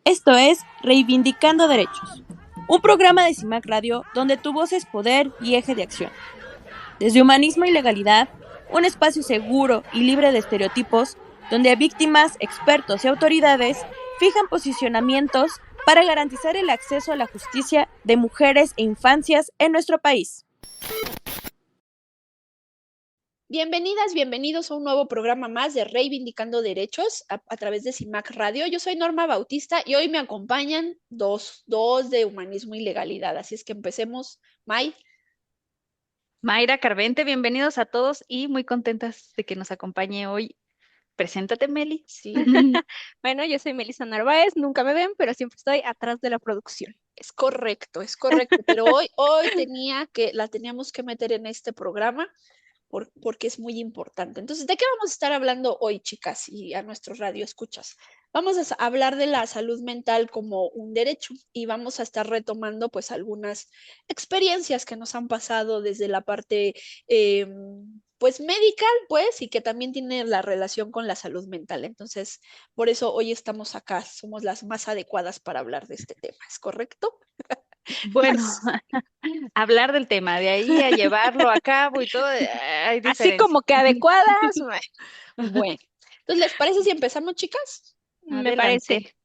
Esto es Reivindicando Derechos, un programa de CIMAC Radio donde tu voz es poder y eje de acción. Desde humanismo y legalidad, un espacio seguro y libre de estereotipos, donde víctimas, expertos y autoridades fijan posicionamientos para garantizar el acceso a la justicia de mujeres e infancias en nuestro país. Bienvenidas, bienvenidos a un nuevo programa más de Reivindicando Derechos a través de CIMAC Radio. Yo soy Norma Bautista y hoy me acompañan dos de humanismo y legalidad. Así es que empecemos. May. Mayra Carvente, bienvenidos a todos y muy contentas de que nos acompañe hoy. Preséntate, Meli. Sí, Bueno, yo soy Melissa Narváez, nunca me ven, pero siempre estoy atrás de la producción. es correcto, pero hoy la teníamos que meter en este programa porque es muy importante. Entonces, ¿de qué vamos a estar hablando hoy, chicas, y a nuestros radio escuchas? Vamos a hablar de la salud mental como un derecho y vamos a estar retomando pues algunas experiencias que nos han pasado desde la parte eh, pues médica, pues, y que también tiene la relación con la salud mental. Entonces, por eso hoy estamos acá, somos las más adecuadas para hablar de este tema, ¿es correcto? Bueno, hablar del tema, de ahí a llevarlo a cabo y todo, hay Así diferencia. como que adecuadas, Bueno, entonces, ¿les parece si empezamos, chicas? me Adelante. parece.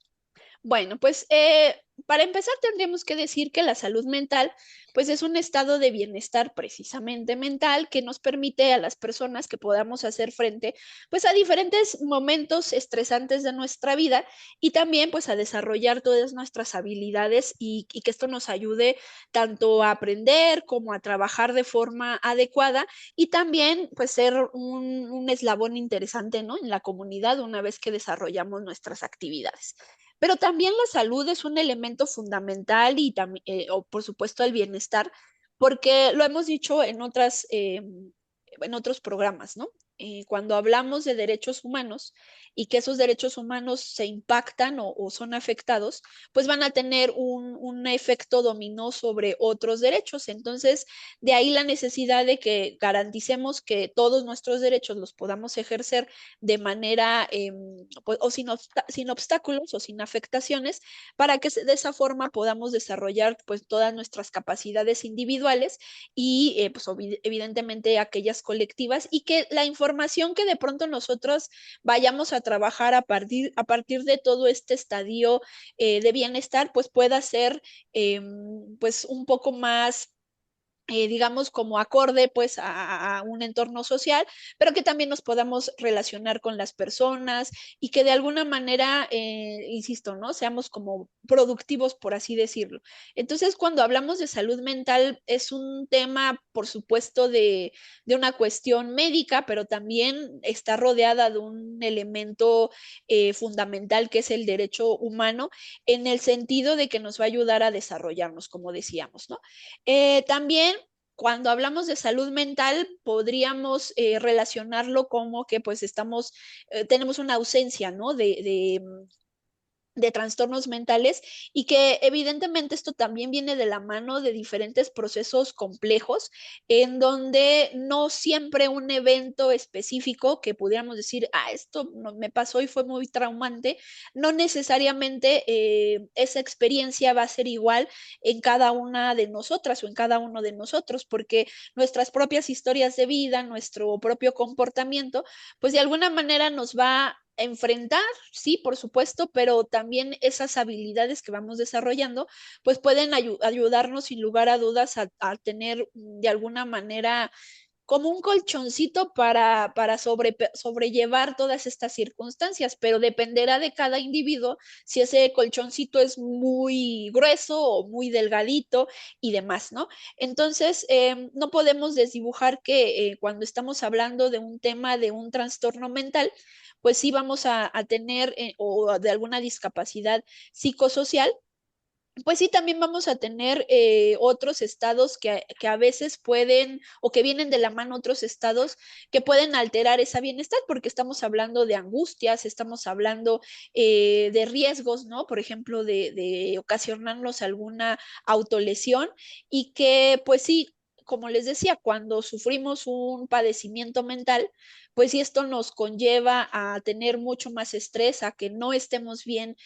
Bueno, pues para empezar tendríamos que decir que la salud mental, pues es un estado de bienestar precisamente mental que nos permite a las personas que podamos hacer frente, pues a diferentes momentos estresantes de nuestra vida y también pues a desarrollar todas nuestras habilidades y que esto nos ayude tanto a aprender como a trabajar de forma adecuada y también pues ser un eslabón interesante, ¿no? En la comunidad una vez que desarrollamos nuestras actividades. Pero también la salud es un elemento fundamental y también, o por supuesto, el bienestar, porque lo hemos dicho en otros programas, ¿no? Cuando hablamos de derechos humanos y que esos derechos humanos se impactan o son afectados, pues van a tener un efecto dominó sobre otros derechos. Entonces, de ahí la necesidad de que garanticemos que todos nuestros derechos los podamos ejercer de manera pues, o sin obstáculos o sin afectaciones para que de esa forma podamos desarrollar pues todas nuestras capacidades individuales y pues evidentemente aquellas colectivas y que la información que de pronto nosotros vayamos a trabajar a partir de todo este estadio de bienestar pues pueda ser pues un poco más digamos, como acorde pues a un entorno social, pero que también nos podamos relacionar con las personas y que de alguna manera, insisto, ¿no? Seamos como productivos, por así decirlo. Entonces, cuando hablamos de salud mental, es un tema, por supuesto, de una cuestión médica, pero también está rodeada de un elemento fundamental que es el derecho humano, en el sentido de que nos va a ayudar a desarrollarnos, como decíamos, ¿no? También cuando hablamos de salud mental, podríamos relacionarlo como que pues tenemos una ausencia, ¿no? De trastornos mentales y que evidentemente esto también viene de la mano de diferentes procesos complejos en donde no siempre un evento específico que pudiéramos decir, esto me pasó y fue muy traumante, no necesariamente esa experiencia va a ser igual en cada una de nosotras o en cada uno de nosotros, porque nuestras propias historias de vida, nuestro propio comportamiento, pues de alguna manera nos va enfrentar, sí, por supuesto, pero también esas habilidades que vamos desarrollando, pues pueden ayudarnos sin lugar a dudas a tener de alguna manera como un colchoncito para sobrellevar todas estas circunstancias, pero dependerá de cada individuo si ese colchoncito es muy grueso o muy delgadito y demás, ¿no? Entonces, no podemos desdibujar que cuando estamos hablando de un tema de un trastorno mental, pues sí vamos a tener o de alguna discapacidad psicosocial, pues sí, también vamos a tener otros estados que a veces pueden o que vienen de la mano otros estados que pueden alterar esa bienestar porque estamos hablando de angustias, estamos hablando de riesgos, ¿no? Por ejemplo, de ocasionarnos alguna autolesión y que pues sí, como les decía, cuando sufrimos un padecimiento mental, pues sí, esto nos conlleva a tener mucho más estrés, a que no estemos bien,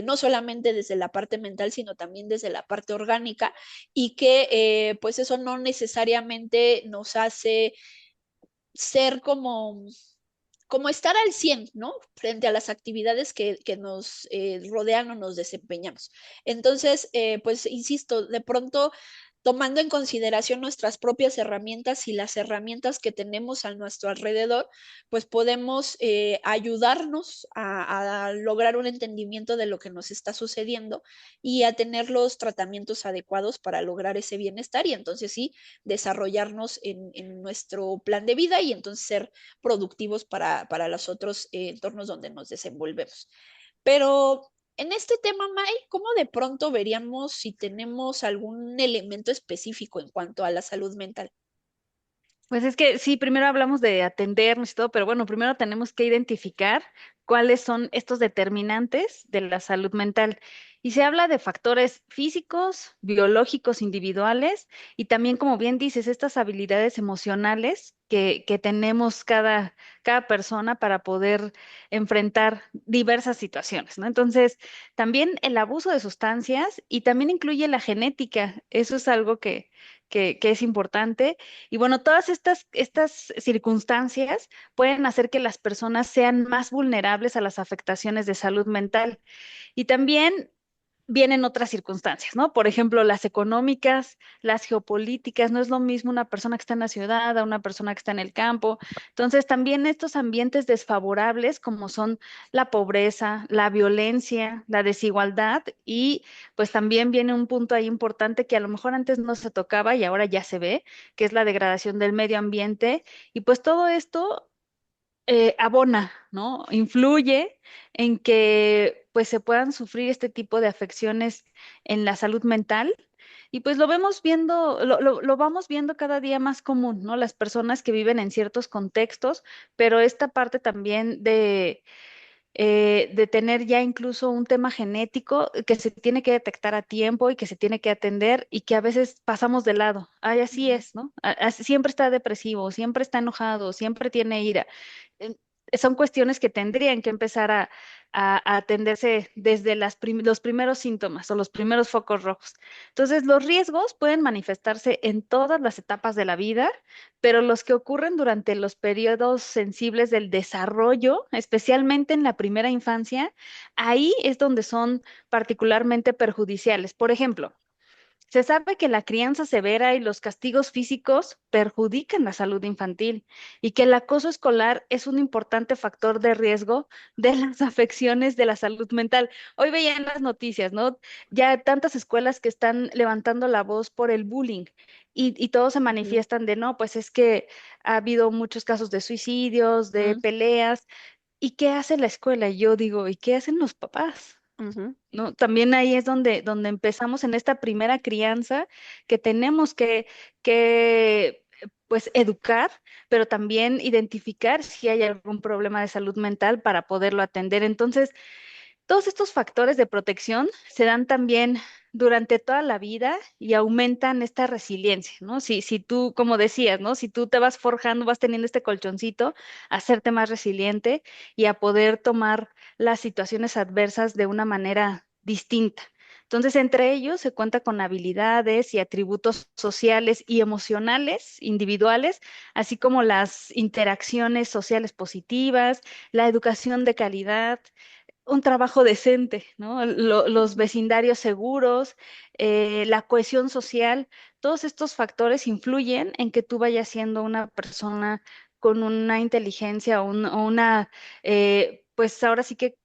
no solamente desde la parte mental, sino también desde la parte orgánica, y que pues eso no necesariamente nos hace ser como estar al 100, ¿no? Frente a las actividades que nos rodean o nos desempeñamos. Entonces, pues, insisto, de pronto, tomando en consideración nuestras propias herramientas y las herramientas que tenemos a nuestro alrededor, pues podemos ayudarnos a lograr un entendimiento de lo que nos está sucediendo y a tener los tratamientos adecuados para lograr ese bienestar y entonces sí, desarrollarnos en nuestro plan de vida y entonces ser productivos para los otros entornos donde nos desenvolvemos. Pero en este tema, May, ¿cómo de pronto veríamos si tenemos algún elemento específico en cuanto a la salud mental? Pues es que sí, primero hablamos de atendernos y todo, pero bueno, primero tenemos que identificar cuáles son estos determinantes de la salud mental. Y se habla de factores físicos, biológicos, individuales y también, como bien dices, estas habilidades emocionales que tenemos cada persona para poder enfrentar diversas situaciones, ¿no? Entonces, también el abuso de sustancias y también incluye la genética. Eso es algo que es importante. Y bueno, todas estas circunstancias pueden hacer que las personas sean más vulnerables a las afectaciones de salud mental. Y también vienen otras circunstancias, ¿no? Por ejemplo, las económicas, las geopolíticas, no es lo mismo una persona que está en la ciudad a una persona que está en el campo. Entonces, también estos ambientes desfavorables como son la pobreza, la violencia, la desigualdad y pues también viene un punto ahí importante que a lo mejor antes no se tocaba y ahora ya se ve, que es la degradación del medio ambiente y pues todo esto abona, ¿no? Influye en que pues se puedan sufrir este tipo de afecciones en la salud mental. Y pues lo vemos viendo, lo vamos viendo cada día más común, ¿no? Las personas que viven en ciertos contextos, pero esta parte también de tener ya incluso un tema genético que se tiene que detectar a tiempo y que se tiene que atender y que a veces pasamos de lado. Ay, así es, ¿no? Siempre está depresivo, siempre está enojado, siempre tiene ira. Eh, Son cuestiones que tendrían que empezar a atenderse desde los primeros síntomas o los primeros focos rojos. Entonces, los riesgos pueden manifestarse en todas las etapas de la vida, pero los que ocurren durante los periodos sensibles del desarrollo, especialmente en la primera infancia, ahí es donde son particularmente perjudiciales. Por ejemplo, se sabe que la crianza severa y los castigos físicos perjudican la salud infantil y que el acoso escolar es un importante factor de riesgo de las afecciones de la salud mental. Hoy veía en las noticias, ¿no? Ya tantas escuelas que están levantando la voz por el bullying y todos se Ujú, manifiestan de, no, pues es que ha habido muchos casos de suicidios, de ujú, peleas. ¿Y qué hace la escuela? Y yo digo, ¿y qué hacen los papás? ujú. ¿No? También ahí es donde empezamos en esta primera crianza que tenemos pues, educar, pero también identificar si hay algún problema de salud mental para poderlo atender. Entonces, todos estos factores de protección se dan también durante toda la vida y aumentan esta resiliencia, ¿no? Si tú, como decías, ¿no? Si tú te vas forjando, vas teniendo este colchoncito, a hacerte más resiliente y a poder tomar las situaciones adversas de una manera distinta. Entonces, entre ellos se cuenta con habilidades y atributos sociales y emocionales individuales, así como las interacciones sociales positivas, la educación de calidad, un trabajo decente, ¿no? Los Ujú. vecindarios seguros, la cohesión social, todos estos factores influyen en que tú vayas siendo una persona con una inteligencia o una, pues ahora sí que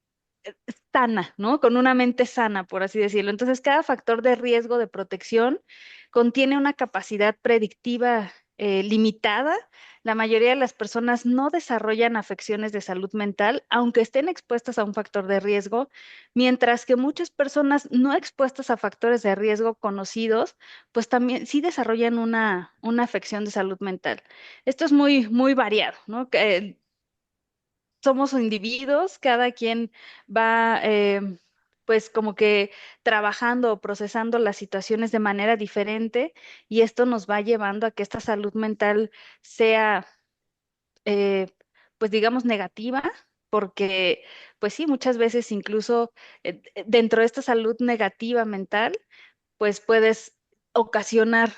sana, ¿no? Con una mente sana, por así decirlo. Entonces, cada factor de riesgo de protección contiene una capacidad predictiva limitada. La mayoría de las personas no desarrollan afecciones de salud mental, aunque estén expuestas a un factor de riesgo, mientras que muchas personas no expuestas a factores de riesgo conocidos, pues también sí desarrollan una afección de salud mental. Esto es muy, muy variado, ¿no? Somos individuos, cada quien va pues como que trabajando o procesando las situaciones de manera diferente y esto nos va llevando a que esta salud mental sea, eh, pues digamos, negativa, porque, pues sí, muchas veces incluso dentro de esta salud negativa mental, pues puedes ocasionar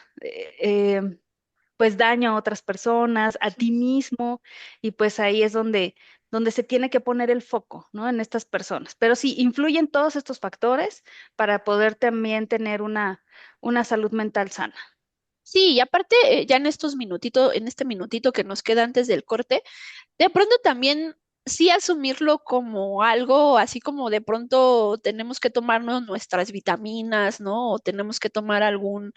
pues daño a otras personas, a ti mismo, y pues ahí es donde se tiene que poner el foco, ¿no? En estas personas. Pero sí, influyen todos estos factores para poder también tener una salud mental sana. Sí, y aparte, ya en estos minutitos, en este minutito que nos queda antes del corte, de pronto también sí asumirlo como algo, así como de pronto tenemos que tomarnos nuestras vitaminas, ¿no? O tenemos que tomar algún,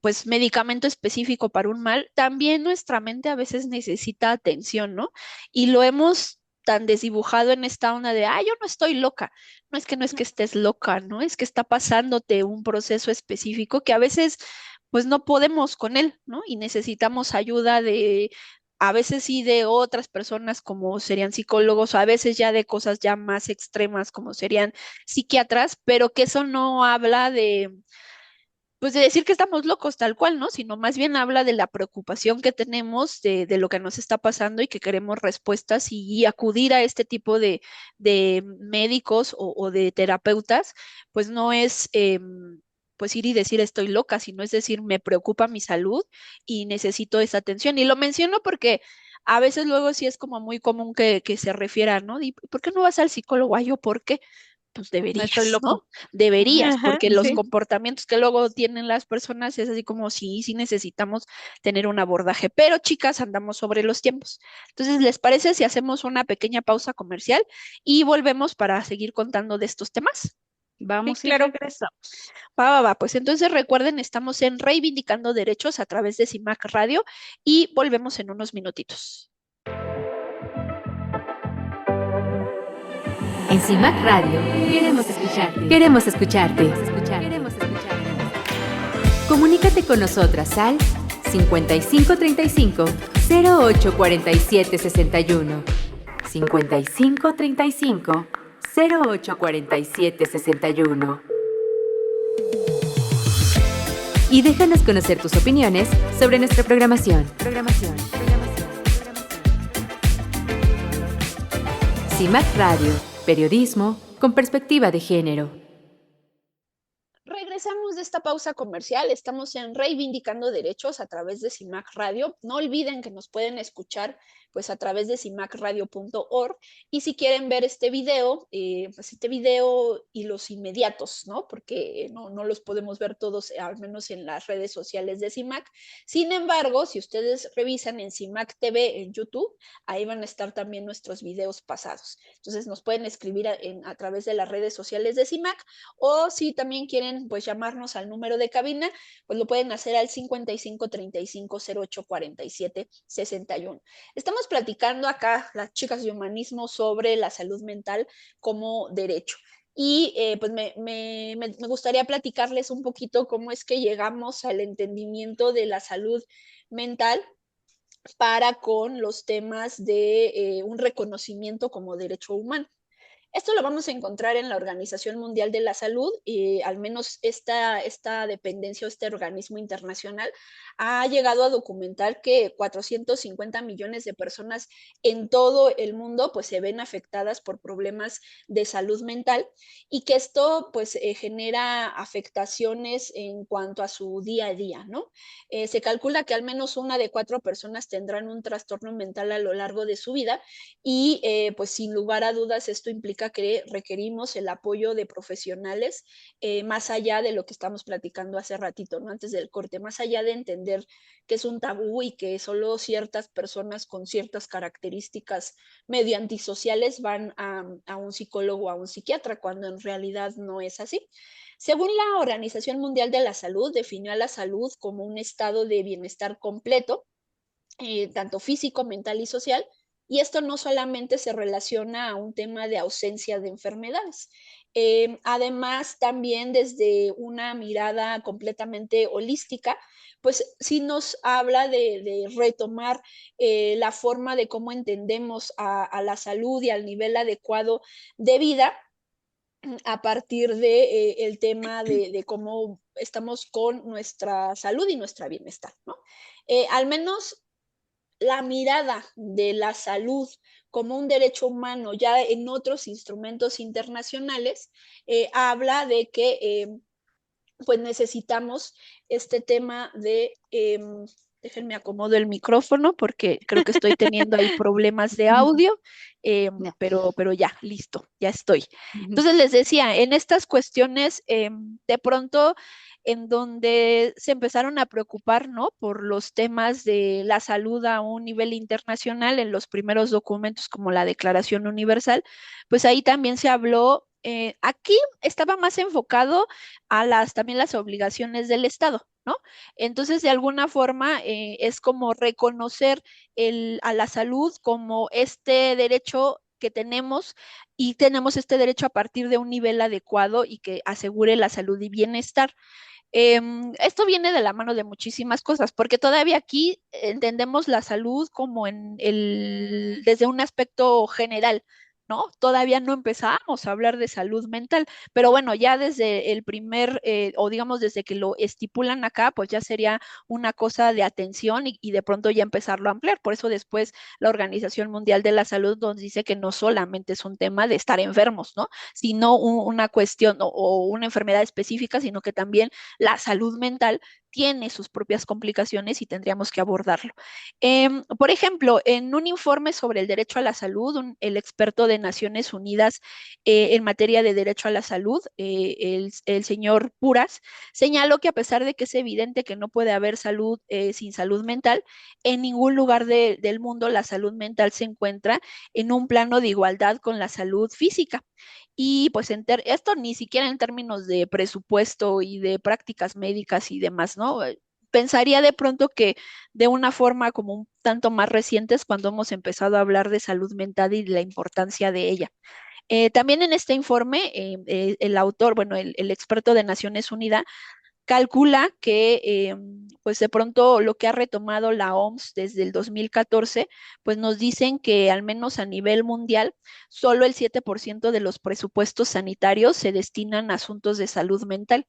pues, medicamento específico para un mal. También nuestra mente a veces necesita atención, ¿no? Y lo hemos tan desdibujado en esta onda de, yo no estoy loca. No es que estés loca, ¿no? Es que está pasándote un proceso específico que a veces, pues, no podemos con él, ¿no? Y necesitamos ayuda de a veces sí de otras personas como serían psicólogos, o a veces ya de cosas ya más extremas como serían psiquiatras, pero que eso no habla de, pues de decir que estamos locos tal cual, ¿no? Sino más bien habla de la preocupación que tenemos de lo que nos está pasando y que queremos respuestas y acudir a este tipo de médicos o de terapeutas, pues no es... pues ir y decir estoy loca, sino es decir, me preocupa mi salud y necesito esa atención. Y lo menciono porque a veces luego sí es como muy común que se refiera, ¿no? ¿Y por qué no vas al psicólogo? Ay, yo, ¿por qué? Pues No estoy deberías, ¿no? loco. Deberías, Ajá. porque los Sí. comportamientos que luego tienen las personas es así como sí, sí necesitamos tener un abordaje, pero chicas, andamos sobre los tiempos. Entonces, ¿les parece si hacemos una pequeña pausa comercial y volvemos para seguir contando de estos temas? Sí, Vamos y claro. regresamos. Va. Pues entonces recuerden, estamos en Reivindicando Derechos a través de CIMAC Radio y volvemos en unos minutitos. En CIMAC Radio queremos escucharte. Queremos escucharte. Queremos escucharte. Comunícate con nosotras al 5535 0847 61. 5535 0847 61. Y déjanos conocer tus opiniones sobre nuestra programación. CIMAC Radio, periodismo con perspectiva de género. Regresamos de esta pausa comercial. Estamos en Reivindicando Derechos a través de CIMAC Radio. No olviden que nos pueden escuchar pues a través de cimacradio.org y si quieren ver este video, pues este video y los inmediatos, ¿no? Porque no los podemos ver todos, al menos en las redes sociales de CIMAC. Sin embargo, si ustedes revisan en CIMAC TV en YouTube, ahí van a estar también nuestros videos pasados. Entonces nos pueden escribir a través de las redes sociales de CIMAC o si también quieren pues llamarnos al número de cabina, pues lo pueden hacer al 55 35 08 47 61. Estamos platicando acá, las chicas de humanismo, sobre la salud mental como derecho. Y pues me gustaría platicarles un poquito cómo es que llegamos al entendimiento de la salud mental para con los temas de un reconocimiento como derecho humano. Esto lo vamos a encontrar en la Organización Mundial de la Salud y al menos esta dependencia o este organismo internacional ha llegado a documentar que 450 millones de personas en todo el mundo pues se ven afectadas por problemas de salud mental y que esto pues genera afectaciones en cuanto a su día a día, ¿no? Se calcula que al menos una de 4 personas tendrán un trastorno mental a lo largo de su vida y pues sin lugar a dudas esto implica que requerimos el apoyo de profesionales más allá de lo que estamos platicando hace ratito, ¿no? Antes del corte, más allá de entender que es un tabú y que solo ciertas personas con ciertas características medio antisociales van a un psicólogo o a un psiquiatra, cuando en realidad no es así. Según la Organización Mundial de la Salud, definió a la salud como un estado de bienestar completo, tanto físico, mental y social, y esto no solamente se relaciona a un tema de ausencia de enfermedades. Además, también desde una mirada completamente holística, pues sí nos habla de retomar la forma de cómo entendemos a la salud y al nivel adecuado de vida a partir de el tema de cómo estamos con nuestra salud y nuestra bienestar, ¿no? Al menos la mirada de la salud como un derecho humano ya en otros instrumentos internacionales habla de que pues necesitamos este tema de, déjenme acomodo el micrófono porque creo que estoy teniendo ahí problemas de audio, Ya. pero ya, listo, ya estoy. Ujú. Entonces les decía, en estas cuestiones, de pronto en donde se empezaron a preocupar, ¿no? Por los temas de la salud a un nivel internacional en los primeros documentos como la Declaración Universal, pues ahí también se habló, aquí estaba más enfocado a también las obligaciones del Estado, ¿no? Entonces, de alguna forma, es como reconocer a la salud como este derecho que tenemos y tenemos este derecho a partir de un nivel adecuado y que asegure la salud y bienestar. Esto viene de la mano de muchísimas cosas, porque todavía aquí entendemos la salud como desde un aspecto general, ¿no? Todavía no empezamos a hablar de salud mental, pero bueno, ya desde el primer, o digamos desde que lo estipulan acá, pues ya sería una cosa de atención y de pronto ya empezarlo a ampliar. Por eso después la Organización Mundial de la Salud nos dice que no solamente es un tema de estar enfermos, ¿no? Sino una cuestión o una enfermedad específica, sino que también la salud mental tiene sus propias complicaciones y tendríamos que abordarlo. Por ejemplo, en un informe sobre el derecho a la salud, el experto de Naciones Unidas en materia de derecho a la salud, el señor Puras, señaló que a pesar de que es evidente que no puede haber salud sin salud mental, en ningún lugar del mundo la salud mental se encuentra en un plano de igualdad con la salud física. Y pues esto ni siquiera en términos de presupuesto y de prácticas médicas y demás, ¿no? Pensaría de pronto que de una forma como un tanto más reciente es cuando hemos empezado a hablar de salud mental y de la importancia de ella. También en este informe, el autor, bueno, el experto de Naciones Unidas, calcula que pues de pronto lo que ha retomado la OMS desde el 2014, pues nos dicen que al menos a nivel mundial, solo el 7% de los presupuestos sanitarios se destinan a asuntos de salud mental.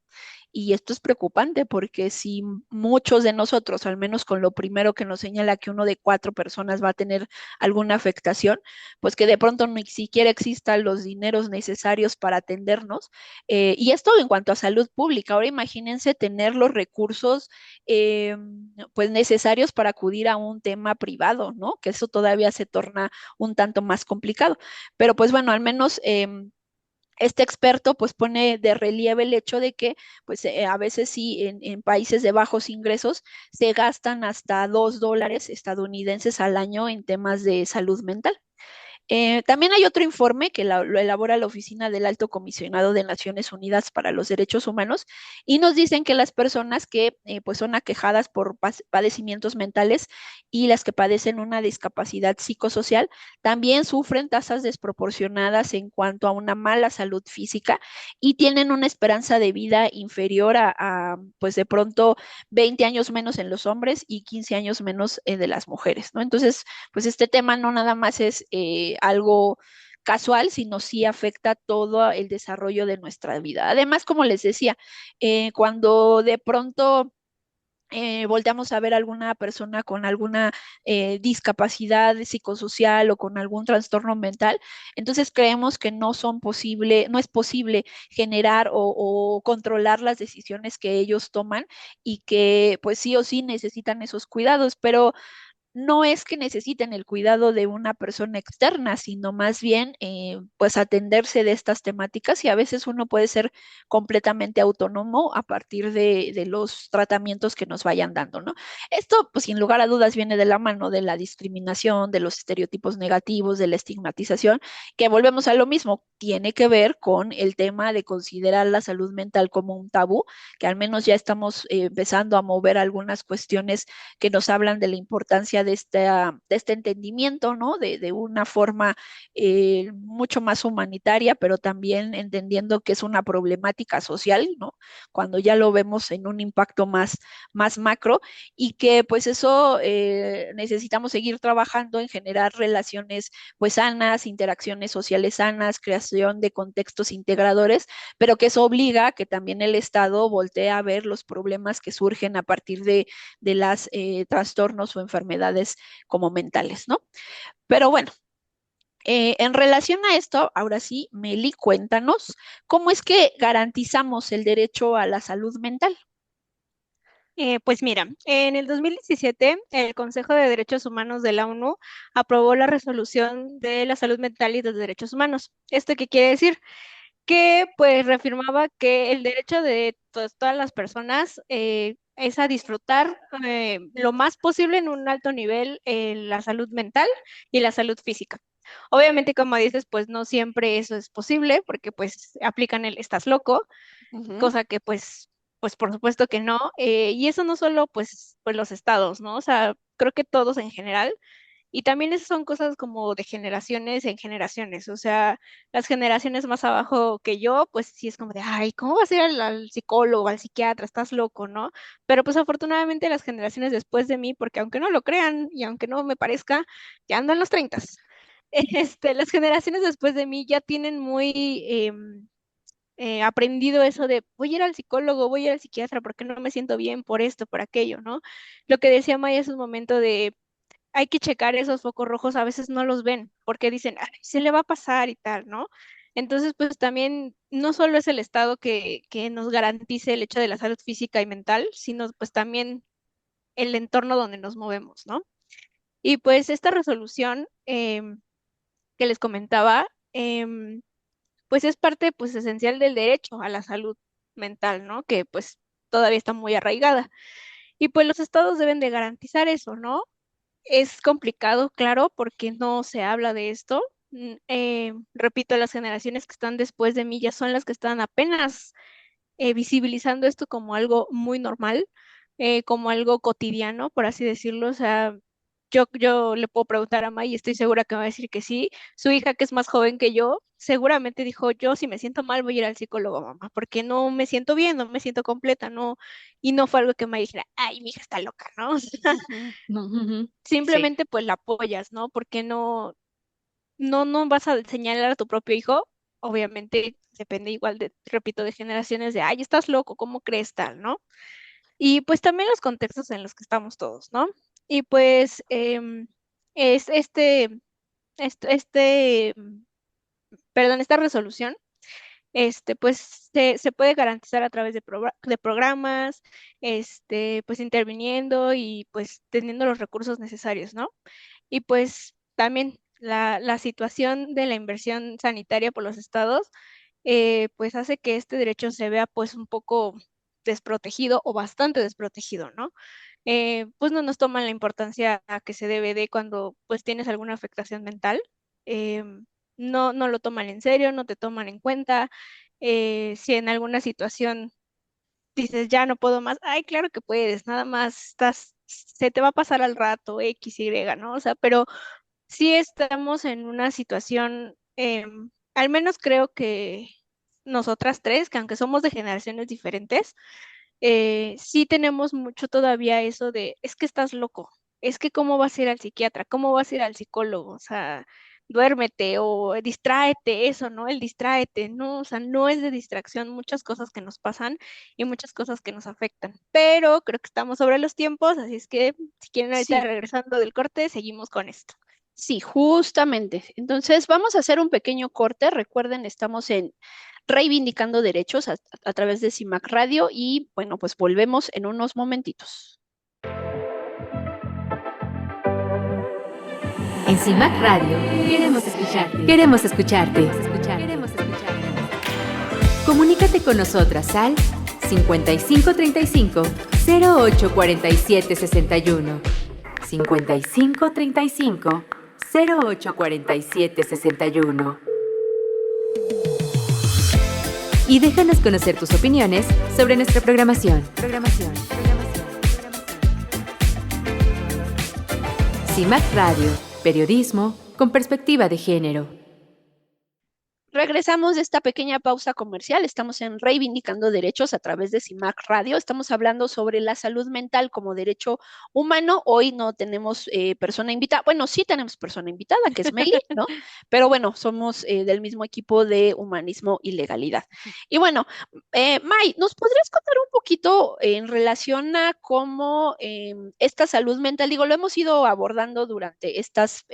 Y esto es preocupante porque si muchos de nosotros, al menos con lo primero que nos señala que uno de 4 personas va a tener alguna afectación, pues que de pronto ni siquiera existan los dineros necesarios para atendernos. Y esto en cuanto a salud pública. Ahora imagínense tener los recursos eh, pues necesarios para acudir a un tema privado, ¿no? Que eso todavía se torna un tanto más complicado. Pero pues bueno, al menos este experto pues pone de relieve el hecho de que pues a veces sí en países de bajos ingresos se gastan hasta $2 estadounidenses al año en temas de salud mental. También hay otro informe que lo elabora la Oficina del Alto Comisionado de Naciones Unidas para los Derechos Humanos y nos dicen que las personas que pues son aquejadas por padecimientos mentales y las que padecen una discapacidad psicosocial también sufren tasas desproporcionadas en cuanto a una mala salud física y tienen una esperanza de vida inferior pues de pronto 20 años menos en los hombres y 15 años menos de las mujeres, ¿no? Entonces, pues este tema no nada más es algo casual, sino sí afecta todo el desarrollo de nuestra vida. Además, como les decía, cuando de pronto volteamos a ver a alguna persona con alguna discapacidad psicosocial o con algún trastorno mental, entonces creemos que no es posible generar o controlar las decisiones que ellos toman y que pues sí o sí necesitan esos cuidados, pero no es que necesiten el cuidado de una persona externa, sino más bien pues atenderse de estas temáticas y a veces uno puede ser completamente autónomo a partir de los tratamientos que nos vayan dando, ¿no? Esto pues sin lugar a dudas viene de la mano de la discriminación, de los estereotipos negativos, de la estigmatización, que volvemos a lo mismo, tiene que ver con el tema de considerar la salud mental como un tabú, que al menos ya estamos empezando a mover algunas cuestiones que nos hablan de la importancia importancia de este entendimiento, ¿no? De una forma mucho más humanitaria, pero también entendiendo que es una problemática social, ¿no? Cuando ya lo vemos en un impacto más macro y que pues eso necesitamos seguir trabajando en generar relaciones pues sanas, interacciones sociales sanas, creación de contextos integradores, pero que eso obliga a que también el Estado voltee a ver los problemas que surgen a partir de las trastornos o enfermedades como mentales, ¿no? Pero bueno, en relación a esto, ahora sí, Meli, cuéntanos, ¿cómo es que garantizamos el derecho a la salud mental? Pues mira, en el 2017 el Consejo de Derechos Humanos de la ONU aprobó la resolución de la salud mental y de los derechos humanos. ¿Esto qué quiere decir? Que pues reafirmaba que el derecho de todas las personas es a disfrutar lo más posible en un alto nivel la salud mental y la salud física. Obviamente, como dices, pues no siempre eso es posible porque pues aplican el estás loco, cosa que pues por supuesto que no. Y eso no solo pues los estados, ¿no? O sea, creo que todos en general. Y también esas son cosas como de generaciones en generaciones, o sea, las generaciones más abajo que yo, pues sí es como de, ay, ¿cómo vas a ir al psicólogo, al psiquiatra? Estás loco, ¿no? Pero pues afortunadamente las generaciones después de mí, porque aunque no lo crean y aunque no me parezca, ya andan los 30. Las generaciones después de mí ya tienen muy aprendido eso de, voy a ir al psicólogo, voy a ir al psiquiatra porque no me siento bien por esto, por aquello, ¿no? Lo que decía Maya es un momento de hay que checar esos focos rojos, a veces no los ven, porque dicen, "Ay, se le va a pasar y tal, ¿no? Entonces, pues también no solo es el Estado que nos garantice el hecho de la salud física y mental, sino pues también el entorno donde nos movemos, ¿no? Y pues esta resolución que les comentaba, pues es parte pues esencial del derecho a la salud mental, ¿no? Que pues todavía está muy arraigada. Y pues los estados deben de garantizar eso, ¿no? Es complicado, claro, porque no se habla de esto. Repito, las generaciones que están después de mí ya son las que están apenas visibilizando esto como algo muy normal, como algo cotidiano, por así decirlo. O sea, yo le puedo preguntar a May y estoy segura que me va a decir que sí. Su hija, que es más joven que yo, seguramente dijo, yo si me siento mal voy a ir al psicólogo, mamá, porque no me siento bien, no me siento completa, no, y no fue algo que me dijera, ay, mi hija está loca, ¿no? O sea, No, ujú. Sí. simplemente pues la apoyas, ¿no? Porque no vas a señalar a tu propio hijo, obviamente depende igual de, repito, de generaciones de, ay, estás loco, ¿cómo crees tal, no? Y pues también los contextos en los que estamos todos, ¿no? Y pues es este, perdón, esta resolución, pues se puede garantizar a través de programas, pues interviniendo y pues teniendo los recursos necesarios, ¿no? Y pues también la situación de la inversión sanitaria por los estados, pues hace que este derecho se vea pues un poco desprotegido o bastante desprotegido, ¿no? Pues no nos toman la importancia que se debe de cuando pues tienes alguna afectación mental. No lo toman en serio, no te toman en cuenta. Si en alguna situación dices, ya no puedo más, ay, claro que puedes, nada más se te va a pasar al rato, X, Y, ¿no? O sea, pero sí estamos en una situación, al menos creo que nosotras tres, que aunque somos de generaciones diferentes, sí tenemos mucho todavía eso de, es que estás loco, es que cómo vas a ir al psiquiatra, cómo vas a ir al psicólogo, o sea, duérmete o distráete, eso, ¿no? El distráete, ¿no? O sea, no es de distracción muchas cosas que nos pasan y muchas cosas que nos afectan, pero creo que estamos sobre los tiempos, así es que si quieren ahorita Sí, regresando del corte, seguimos con esto. sí, justamente. Entonces, vamos a hacer un pequeño corte. Recuerden, estamos en Reivindicando Derechos a través de CIMAC Radio y bueno, pues volvemos en unos momentitos. En CIMAC Radio queremos escucharte. Queremos escucharte. Queremos escucharte. Comunícate con nosotras al 5535 0847 61. 5535 0847 61. Y déjanos conocer tus opiniones sobre nuestra programación. CIMAC Radio, periodismo con perspectiva de género. Regresamos de esta pequeña pausa comercial. Estamos en Reivindicando Derechos a través de CIMAC Radio. Estamos hablando sobre la salud mental como derecho humano. Hoy no tenemos persona invitada. Bueno, sí tenemos persona invitada, que es Meli, ¿no? Pero bueno, somos del mismo equipo de humanismo y legalidad. Y bueno, May, ¿nos podrías contar un poquito en relación a cómo esta salud mental, digo, lo hemos ido abordando durante estos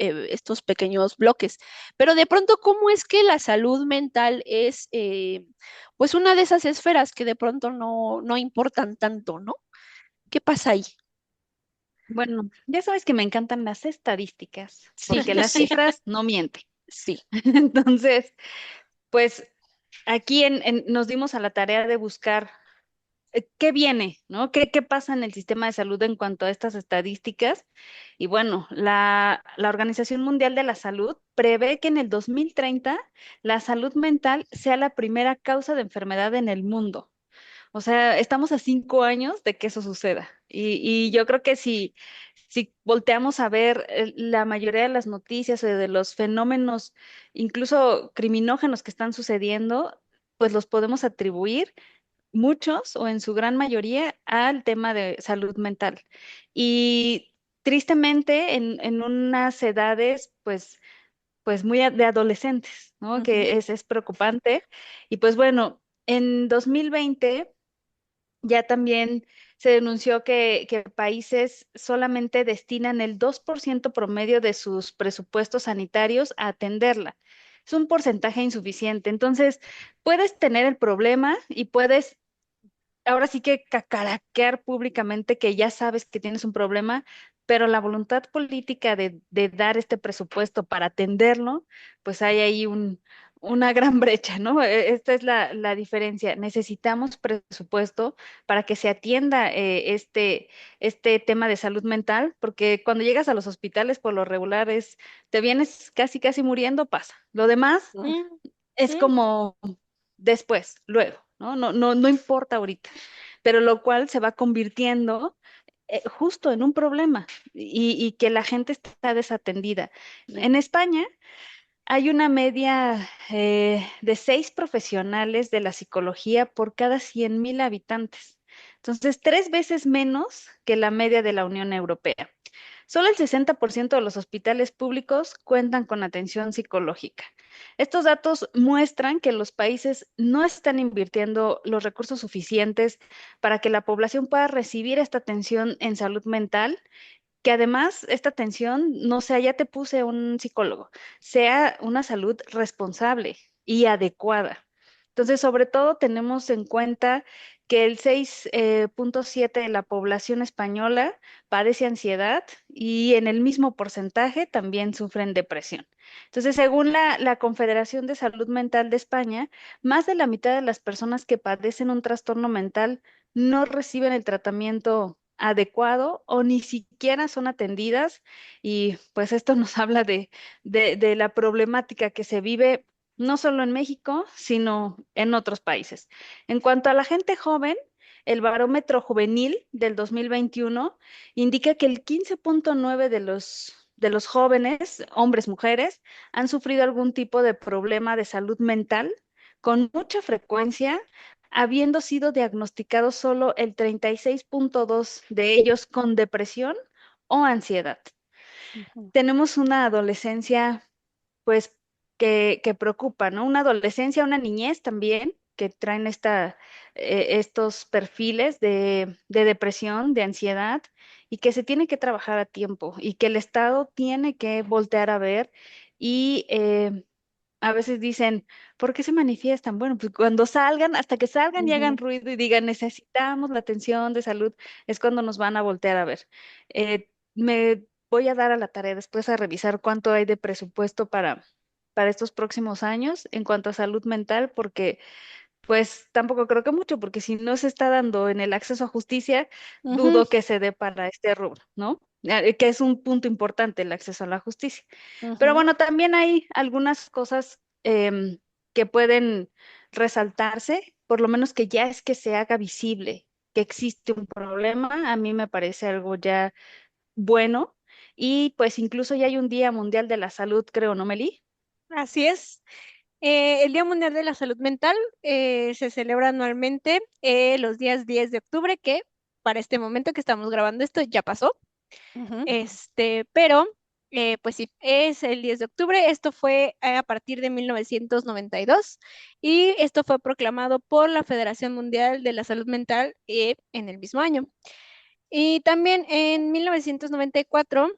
pequeños bloques, pero de pronto, ¿cómo es que la salud mental es pues una de esas esferas que de pronto no importan tanto, ¿no? ¿Qué pasa ahí? Bueno, ya sabes que me encantan las estadísticas, Sí, porque las sí, cifras no mienten. sí. Entonces, pues aquí nos dimos a la tarea de buscar qué viene, ¿no? ¿Qué pasa en el sistema de salud en cuanto a estas estadísticas? Y bueno, la Organización Mundial de la Salud prevé que en el 2030 la salud mental sea la primera causa de enfermedad en el mundo. O sea, estamos a 5 años de que eso suceda. Y yo creo que si volteamos a ver la mayoría de las noticias o de los fenómenos, incluso criminógenos que están sucediendo, pues los podemos atribuir muchos o en su gran mayoría al tema de salud mental. Y tristemente en unas edades pues muy de adolescentes, ¿no? Ujú. Que es preocupante. Y pues bueno, en 2020 ya también se denunció que países solamente destinan el 2% promedio de sus presupuestos sanitarios a atenderla. Es un porcentaje insuficiente. Entonces, puedes tener el problema y puedes ahora sí que cacaraquear públicamente que ya sabes que tienes un problema, pero la voluntad política de dar este presupuesto para atenderlo, pues hay ahí una gran brecha, ¿no? Esta es la diferencia. Necesitamos presupuesto para que se atienda este tema de salud mental, porque cuando llegas a los hospitales, por lo regular te vienes casi, casi muriendo, pasa. Lo demás Mm, es mm, como después, luego, ¿no? No importa ahorita, pero lo cual se va convirtiendo justo en un problema y que la gente está desatendida. ya. En España hay una media de 6 profesionales de la psicología por cada 100,000 habitantes. Entonces, 3 veces menos que la media de la Unión Europea. Solo el 60% de los hospitales públicos cuentan con atención psicológica. Estos datos muestran que los países no están invirtiendo los recursos suficientes para que la población pueda recibir esta atención en salud mental, que además esta atención no sea, ya te puse un psicólogo, sea una salud responsable y adecuada. Entonces, sobre todo tenemos en cuenta que el 6,7 de la población española padece ansiedad y en el mismo porcentaje también sufren depresión. Entonces, según la Confederación de Salud Mental de España, más de la mitad de las personas que padecen un trastorno mental no reciben el tratamiento adecuado o ni siquiera son atendidas y pues esto nos habla de la problemática que se vive no solo en México, sino en otros países. En cuanto a la gente joven, el barómetro juvenil del 2021 indica que el 15,9 de los jóvenes, hombres, mujeres, han sufrido algún tipo de problema de salud mental con mucha frecuencia, habiendo sido diagnosticados solo el 36,2 de ellos con depresión o ansiedad. Ujú. Tenemos una adolescencia, pues, que preocupa, ¿no? Una adolescencia, una niñez también, que traen estos perfiles de depresión, de ansiedad, y que se tiene que trabajar a tiempo, y que el Estado tiene que voltear a ver y a veces dicen, ¿por qué se manifiestan? Bueno, pues cuando salgan, hasta que salgan y hagan Ujú. ruido y digan, necesitamos la atención de salud, es cuando nos van a voltear a ver. Me voy a dar a la tarea después a revisar cuánto hay de presupuesto para estos próximos años en cuanto a salud mental, porque pues tampoco creo que mucho, porque si no se está dando en el acceso a justicia, Ujú. dudo que se dé para este rubro, ¿no? Que es un punto importante el acceso a la justicia. Pero Ujú. bueno, también hay algunas cosas que pueden resaltarse, por lo menos que ya es que se haga visible que existe un problema, a mí me parece algo ya bueno. Y pues incluso ya hay un Día Mundial de la Salud, creo, ¿no, Meli? Así es. El Día Mundial de la Salud Mental se celebra anualmente los días 10 de octubre, que para este momento que estamos grabando esto ya pasó. Ujú. Pero pues sí, es el 10 de octubre. Esto fue a partir de 1992 y esto fue proclamado por la Federación Mundial de la Salud Mental en el mismo año. Y también en 1994,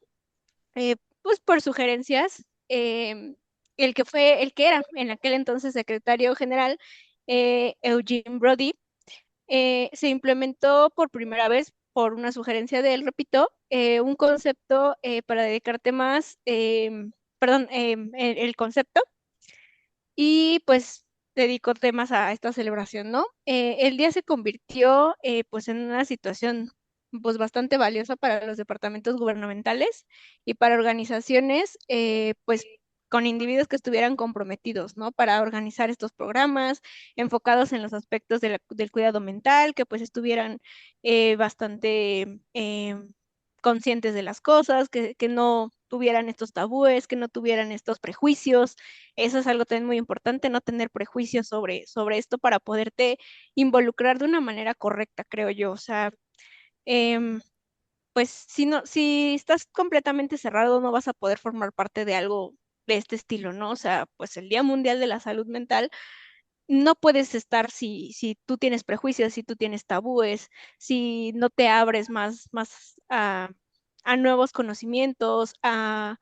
pues por sugerencias, el que era en aquel entonces secretario general, Eugene Brody, se implementó por primera vez por una sugerencia de él, repito, un concepto para dedicarte más, perdón, el concepto, y pues dedicó temas a esta celebración, ¿no? El día se convirtió pues en una situación pues bastante valiosa para los departamentos gubernamentales y para organizaciones pues con individuos que estuvieran comprometidos, ¿no? Para organizar estos programas enfocados en los aspectos del cuidado mental, que pues estuvieran bastante conscientes de las cosas, que no tuvieran estos tabúes, que no tuvieran estos prejuicios. Eso es algo también muy importante, no tener prejuicios sobre esto para poderte involucrar de una manera correcta, creo yo. O sea, em, pues si no, si estás completamente cerrado, no vas a poder formar parte de algo de este estilo, ¿no? O sea, pues el Día Mundial de la Salud Mental, no puedes estar si tú tienes prejuicios, si tú tienes tabúes, si no te abres más a nuevos conocimientos, ¿cómo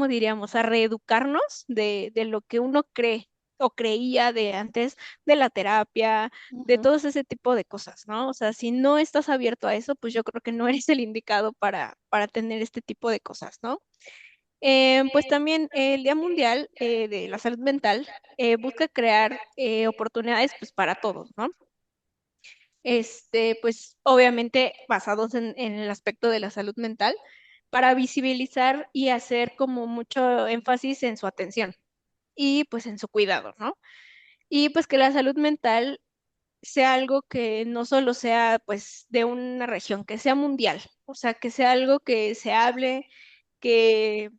diríamos? A reeducarnos de lo que uno cree o creía de antes, de la terapia, de Ujú. todo ese tipo de cosas, ¿no? O sea, si no estás abierto a eso, pues yo creo que no eres el indicado para tener este tipo de cosas, ¿no? Pues también el Día Mundial de la Salud Mental busca crear oportunidades pues para todos, ¿no? Pues obviamente basados en el aspecto de la salud mental, para visibilizar y hacer como mucho énfasis en su atención y pues en su cuidado, ¿no? Y pues que la salud mental sea algo que no solo sea pues de una región, que sea mundial, o sea, que sea algo que se hable, que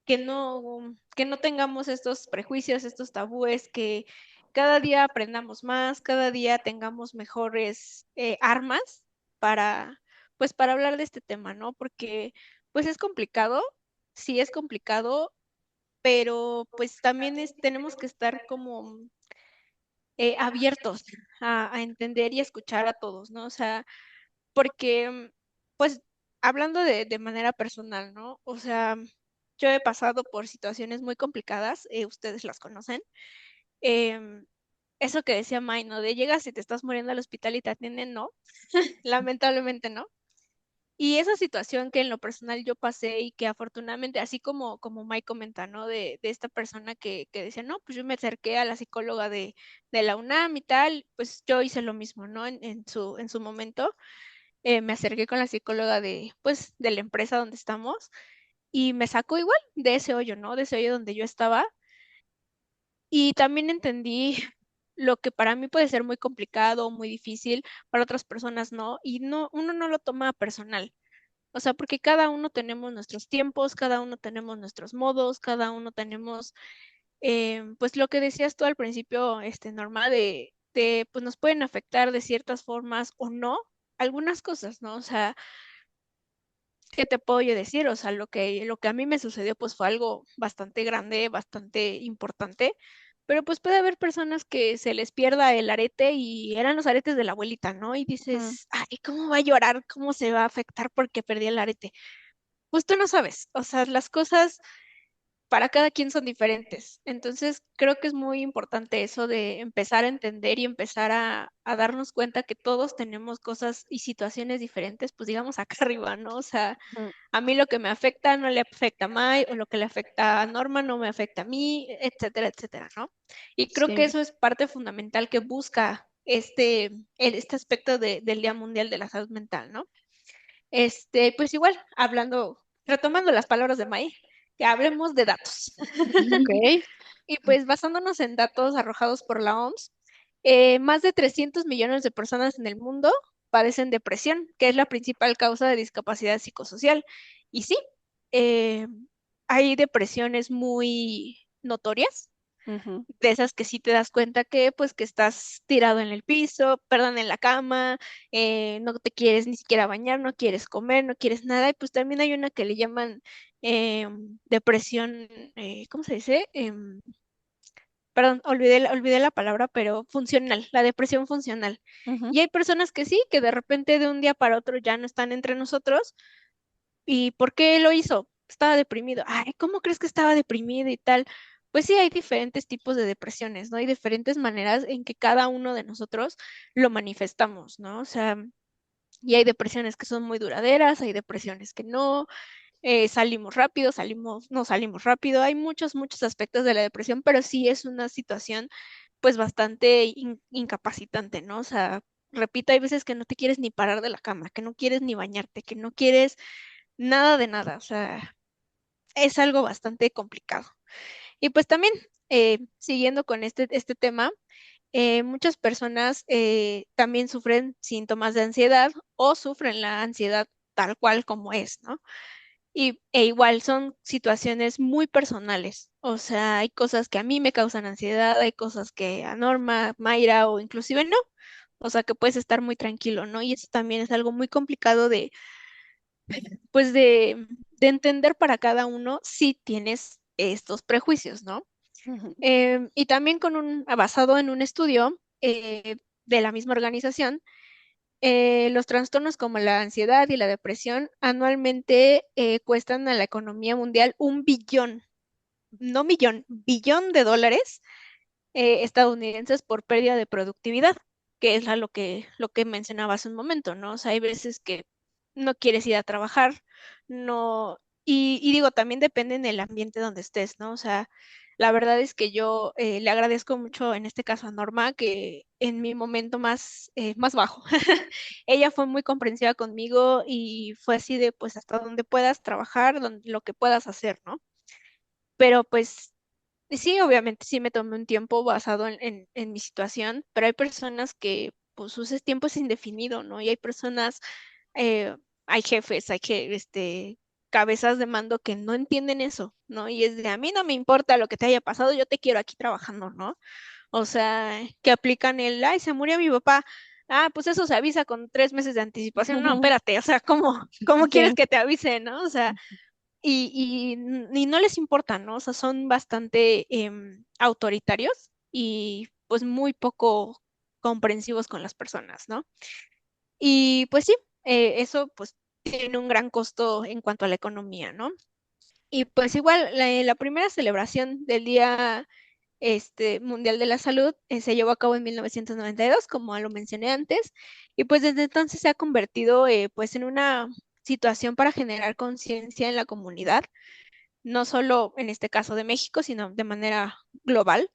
que no tengamos estos prejuicios, estos tabúes, que cada día aprendamos más, cada día tengamos mejores armas para, pues, para hablar de este tema, ¿no? Porque, pues, es complicado, sí es complicado, pero pues también tenemos que estar como abiertos a entender y escuchar a todos, ¿no? O sea, porque, pues, hablando de manera personal, ¿no? O sea, yo he pasado por situaciones muy complicadas, ustedes las conocen. Em, Eso que decía May, ¿no? De llegas y te estás muriendo al hospital y te atienden, no, lamentablemente no. Y esa situación que en lo personal yo pasé y que afortunadamente, así como May comenta, ¿no? De esta persona que decía, no, pues yo me acerqué a la psicóloga de la UNAM y tal, pues yo hice lo mismo, ¿no? En su momento me acerqué con la psicóloga pues, de la empresa donde estamos y me sacó igual de ese hoyo, ¿no? De ese hoyo donde yo estaba. Y también entendí lo que para mí puede ser muy complicado, muy difícil, para otras personas no, y no, uno no lo toma personal. O sea, porque cada uno tenemos nuestros tiempos, cada uno tenemos nuestros modos, cada uno tenemos, pues lo que decías tú al principio, Norma, pues nos pueden afectar de ciertas formas o no algunas cosas, ¿no? O sea, ¿qué te puedo yo decir? O sea, lo que a mí me sucedió pues fue algo bastante grande, bastante importante, pero pues puede haber personas que se les pierda el arete y eran los aretes de la abuelita, ¿no? Y Ujú. dices, ay, ¿cómo va a llorar? ¿Cómo se va a afectar porque perdí el arete? Pues tú no sabes, o sea, las cosas para cada quien son diferentes. Entonces, creo que es muy importante eso de empezar a entender y empezar a darnos cuenta que todos tenemos cosas y situaciones diferentes, pues digamos acá arriba, ¿no? O sea, Ujú. a mí lo que me afecta no le afecta a Mai, o lo que le afecta a Norma no me afecta a mí, etcétera, etcétera, ¿no? Y creo que Sí. eso es parte fundamental que busca este aspecto del Día Mundial de la Salud Mental, ¿no? Pues igual, retomando las palabras de Mai, que hablemos de datos. Ok. Y pues basándonos en datos arrojados por la OMS, más de 300 millones de personas en el mundo padecen depresión, que es la principal causa de discapacidad psicosocial. Y sí, eh, hay depresiones muy notorias, Ujú. de esas que sí te das cuenta que pues que estás tirado en el piso, perdón, en la cama, no te quieres ni siquiera bañar, no quieres comer, no quieres nada, y pues también hay una que le llaman depresión, ¿cómo se dice? Perdón, olvidé la palabra, pero funcional, la depresión funcional. Ujú. Y hay personas que sí, que de repente de un día para otro ya no están entre nosotros. ¿Y por qué lo hizo? Estaba deprimido. Ay, ¿cómo crees que estaba deprimido y tal? Pues sí, hay diferentes tipos de depresiones, ¿no? Hay diferentes maneras en que cada uno de nosotros lo manifestamos, ¿no? O sea, y hay depresiones que son muy duraderas, hay depresiones que no, salimos rápido, no salimos rápido. Hay muchos aspectos de la depresión, pero sí es una situación pues bastante incapacitante, ¿no? O sea, repito, hay veces que no te quieres ni parar de la cama, que no quieres ni bañarte, que no quieres nada de nada, o sea, es algo bastante complicado. Y pues también, siguiendo con este tema, muchas personas también sufren síntomas de ansiedad o sufren la ansiedad tal cual como es, ¿no? E igual son situaciones muy personales, o sea, hay cosas que a mí me causan ansiedad, hay cosas que a Norma, Mayra o inclusive no, o sea, que puedes estar muy tranquilo, ¿no? Y eso también es algo muy complicado pues de entender para cada uno si tienes estos prejuicios, ¿no? Ujú. Y también basado en un estudio de la misma organización, los trastornos como la ansiedad y la depresión anualmente cuestan a la economía mundial 1 billón, no millón, billón de dólares estadounidenses por pérdida de productividad, que es lo que mencionaba hace un momento, ¿no? O sea, hay veces que no quieres ir a trabajar, no, y digo, también depende en el ambiente donde estés, ¿no? O sea, la verdad es que yo le agradezco mucho en este caso a Norma, que en mi momento más bajo, ella fue muy comprensiva conmigo y fue así de, pues, hasta donde puedas trabajar, lo que puedas hacer, ¿no? Pero pues y sí, obviamente sí me tomé un tiempo basado en mi situación, pero hay personas que pues ese tiempo es indefinido, ¿no? Y hay personas, eh, hay jefes, cabezas de mando que no entienden eso, ¿no? Y es de, a mí no me importa lo que te haya pasado, yo te quiero aquí trabajando, ¿no? O sea, que aplican ay, se murió mi papá. Ah, pues eso se avisa con 3 meses de anticipación. No, espérate, o sea, ¿cómo quieres Sí. que te avise, no? O sea, y no les importa, ¿no? O sea, son bastante autoritarios y pues muy poco comprensivos con las personas, ¿no? Y pues sí, eso pues tiene un gran costo en cuanto a la economía, ¿no? Y pues igual, la primera celebración del Día Mundial de la Salud se llevó a cabo en 1992, como lo mencioné antes, y pues desde entonces se ha convertido pues en una situación para generar conciencia en la comunidad no solo en este caso de México, sino de manera global,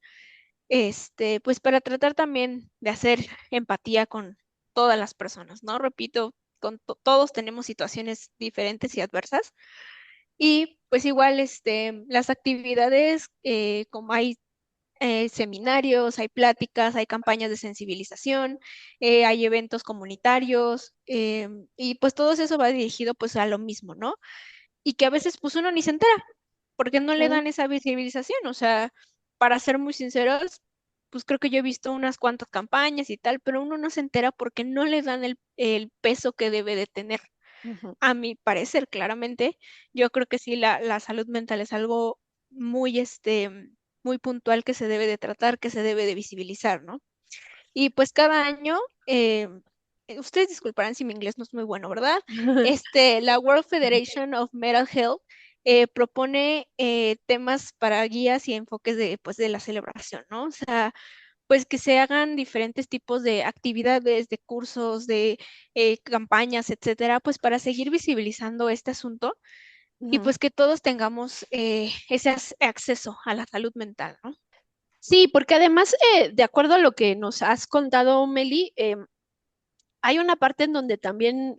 pues para tratar también de hacer empatía con todas las personas, ¿no? Repito, todos tenemos situaciones diferentes y adversas. Y pues igual, las actividades, como hay seminarios, hay pláticas, hay campañas de sensibilización, hay eventos comunitarios, y pues todo eso va dirigido pues a lo mismo, ¿no? Y que a veces pues uno ni se entera porque no le Sí. dan esa visibilización. O sea, para ser muy sinceros, pues creo que yo he visto unas cuantas campañas y tal, pero uno no se entera porque no le dan el peso que debe de tener. Ujú. A mi parecer, claramente, yo creo que sí, la salud mental es algo muy, muy puntual que se debe de tratar, que se debe de visibilizar, ¿no? Y pues cada año, ustedes disculparán si mi inglés no es muy bueno, ¿verdad? La World Federation of Mental Health propone temas para guías y enfoques pues, de la celebración, ¿no? O sea, pues que se hagan diferentes tipos de actividades, de cursos, de campañas, etcétera, pues para seguir visibilizando este asunto y Ujú. pues que todos tengamos ese acceso a la salud mental, ¿no? Sí, porque además, de acuerdo a lo que nos has contado, Meli, hay una parte en donde también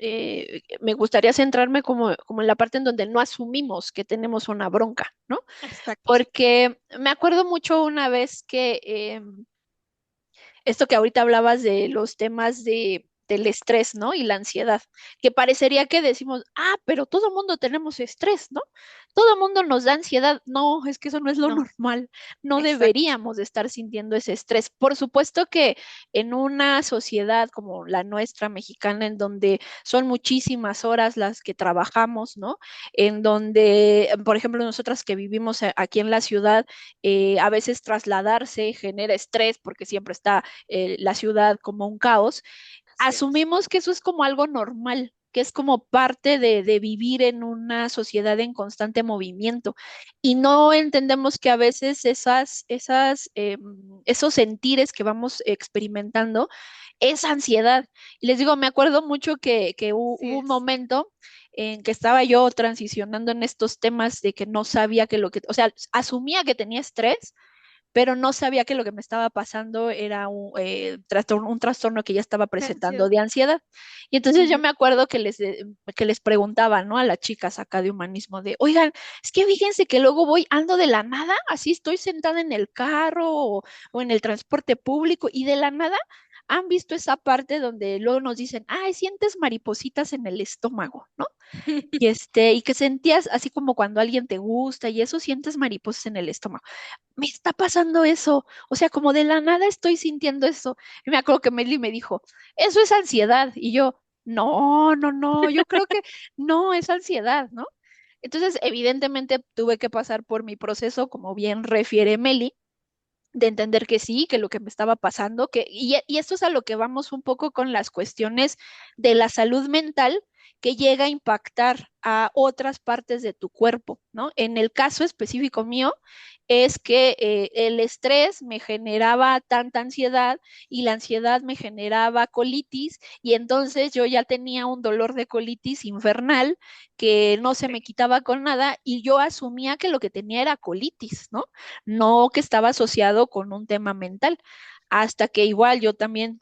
me gustaría centrarme como en la parte en donde no asumimos que tenemos una bronca, ¿no? Exacto. Porque me acuerdo mucho una vez que esto que ahorita hablabas de los temas del estrés, ¿no? Y la ansiedad, que parecería que decimos, pero todo mundo tenemos estrés, ¿no? Todo mundo nos da ansiedad. No, es que eso no es lo No, normal. No exacto. deberíamos de estar sintiendo ese estrés. Por supuesto que en una sociedad como la nuestra mexicana, en donde son muchísimas horas las que trabajamos, ¿no? En donde, por ejemplo, nosotras que vivimos aquí en la ciudad, a veces trasladarse genera estrés porque siempre está la ciudad como un caos, Así es. asumimos que eso es como algo normal, que es como parte de vivir en una sociedad en constante movimiento. Y no entendemos que a veces esos sentires que vamos experimentando es ansiedad. Y les digo, me acuerdo mucho que Así hubo un es. momento en que estaba yo transicionando en estos temas de que no sabía que o sea, asumía que tenía estrés, pero no sabía que lo que me estaba pasando era un trastorno que ya estaba De presentando ansiedad. de ansiedad. Y entonces yo Ujú. me acuerdo que les preguntaba, ¿no? A las chicas acá de humanismo de, oigan, es que fíjense que luego ando de la nada, así estoy sentada en el carro o en el transporte público y de la nada han visto esa parte donde luego nos dicen, ay, sientes maripositas en el estómago, ¿no? Y que sentías así como cuando alguien te gusta y eso sientes mariposas en el estómago. Me está pasando eso, o sea, como de la nada estoy sintiendo eso. Y me acuerdo que Meli me dijo, eso es ansiedad. Y yo, no, no, no, yo creo que no es ansiedad, ¿no? Entonces, evidentemente tuve que pasar por mi proceso, como bien refiere Meli, de entender que sí, que lo que me estaba pasando, y esto es a lo que vamos un poco con las cuestiones de la salud mental que llega a impactar a otras partes de tu cuerpo, ¿no? En el caso específico mío, es que el estrés me generaba tanta ansiedad y la ansiedad me generaba colitis y entonces yo ya tenía un dolor de colitis infernal que no se me quitaba con nada y yo asumía que lo que tenía era colitis, ¿no? No que estaba asociado con un tema mental. Hasta que igual yo también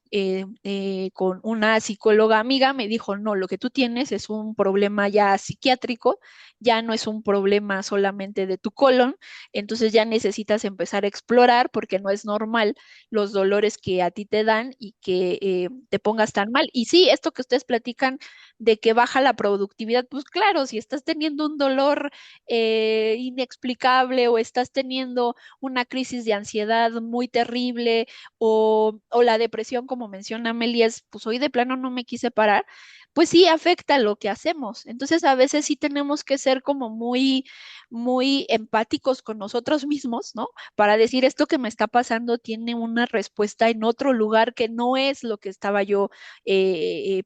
con una psicóloga amiga me dijo, no, lo que tú tienes es un problema ya psiquiátrico, ya no es un problema solamente de tu colon, entonces ya necesitas empezar a explorar porque no es normal los dolores que a ti te dan y que te pongas tan mal. Y sí, esto que ustedes platican de que baja la productividad, pues claro, si estás teniendo un dolor inexplicable o estás teniendo una crisis de ansiedad muy terrible o la depresión, como menciona Meli, pues hoy de plano no me quise parar, pues sí afecta lo que hacemos. Entonces a veces sí tenemos que ser como muy, muy empáticos con nosotros mismos, ¿no? Para decir esto que me está pasando tiene una respuesta en otro lugar que no es lo que estaba yo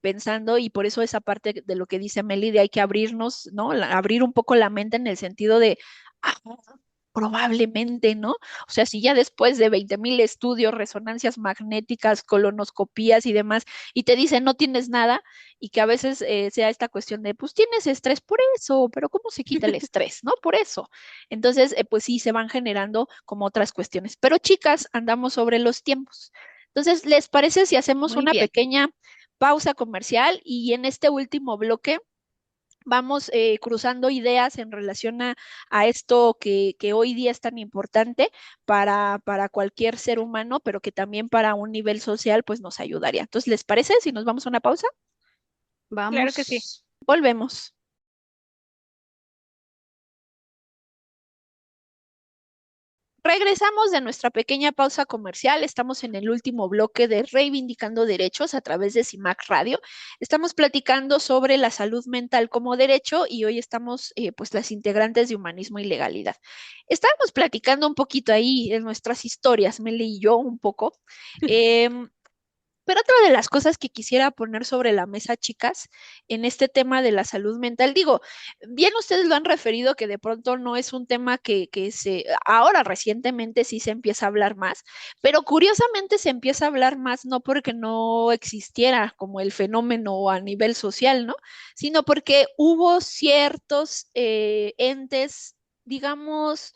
pensando y por eso esa parte de lo que dice Meli de hay que abrirnos, ¿no? Abrir un poco la mente en el sentido de, ah, probablemente, ¿no? O sea, si ya después de 20,000 estudios, resonancias magnéticas, colonoscopías y demás, y te dicen no tienes nada, y que a veces sea esta cuestión de, pues tienes estrés por eso, pero ¿cómo se quita el estrés, no? Por eso. Entonces, pues sí, se van generando como otras cuestiones. Pero chicas, andamos sobre los tiempos. Entonces, ¿les parece si hacemos Muy una bien. pequeña pausa comercial y en este último bloque vamos cruzando ideas en relación a esto que hoy día es tan importante para cualquier ser humano, pero que también para un nivel social pues nos ayudaría. Entonces, ¿les parece si nos vamos a una pausa? Claro que sí. Vamos. Volvemos. Regresamos de nuestra pequeña pausa comercial. Estamos en el último bloque de Reivindicando Derechos a través de CIMAC Radio. Estamos platicando sobre la salud mental como derecho y hoy estamos, pues, las integrantes de Humanismo y Legalidad. Estábamos platicando un poquito ahí en nuestras historias, me leí yo un poco. em, pero otra de las cosas que quisiera poner sobre la mesa, chicas, en este tema de la salud mental, digo, bien ustedes lo han referido que de pronto no es un tema ahora recientemente sí se empieza a hablar más, pero curiosamente se empieza a hablar más no porque no existiera como el fenómeno a nivel social, ¿no? Sino porque hubo ciertos entes, digamos,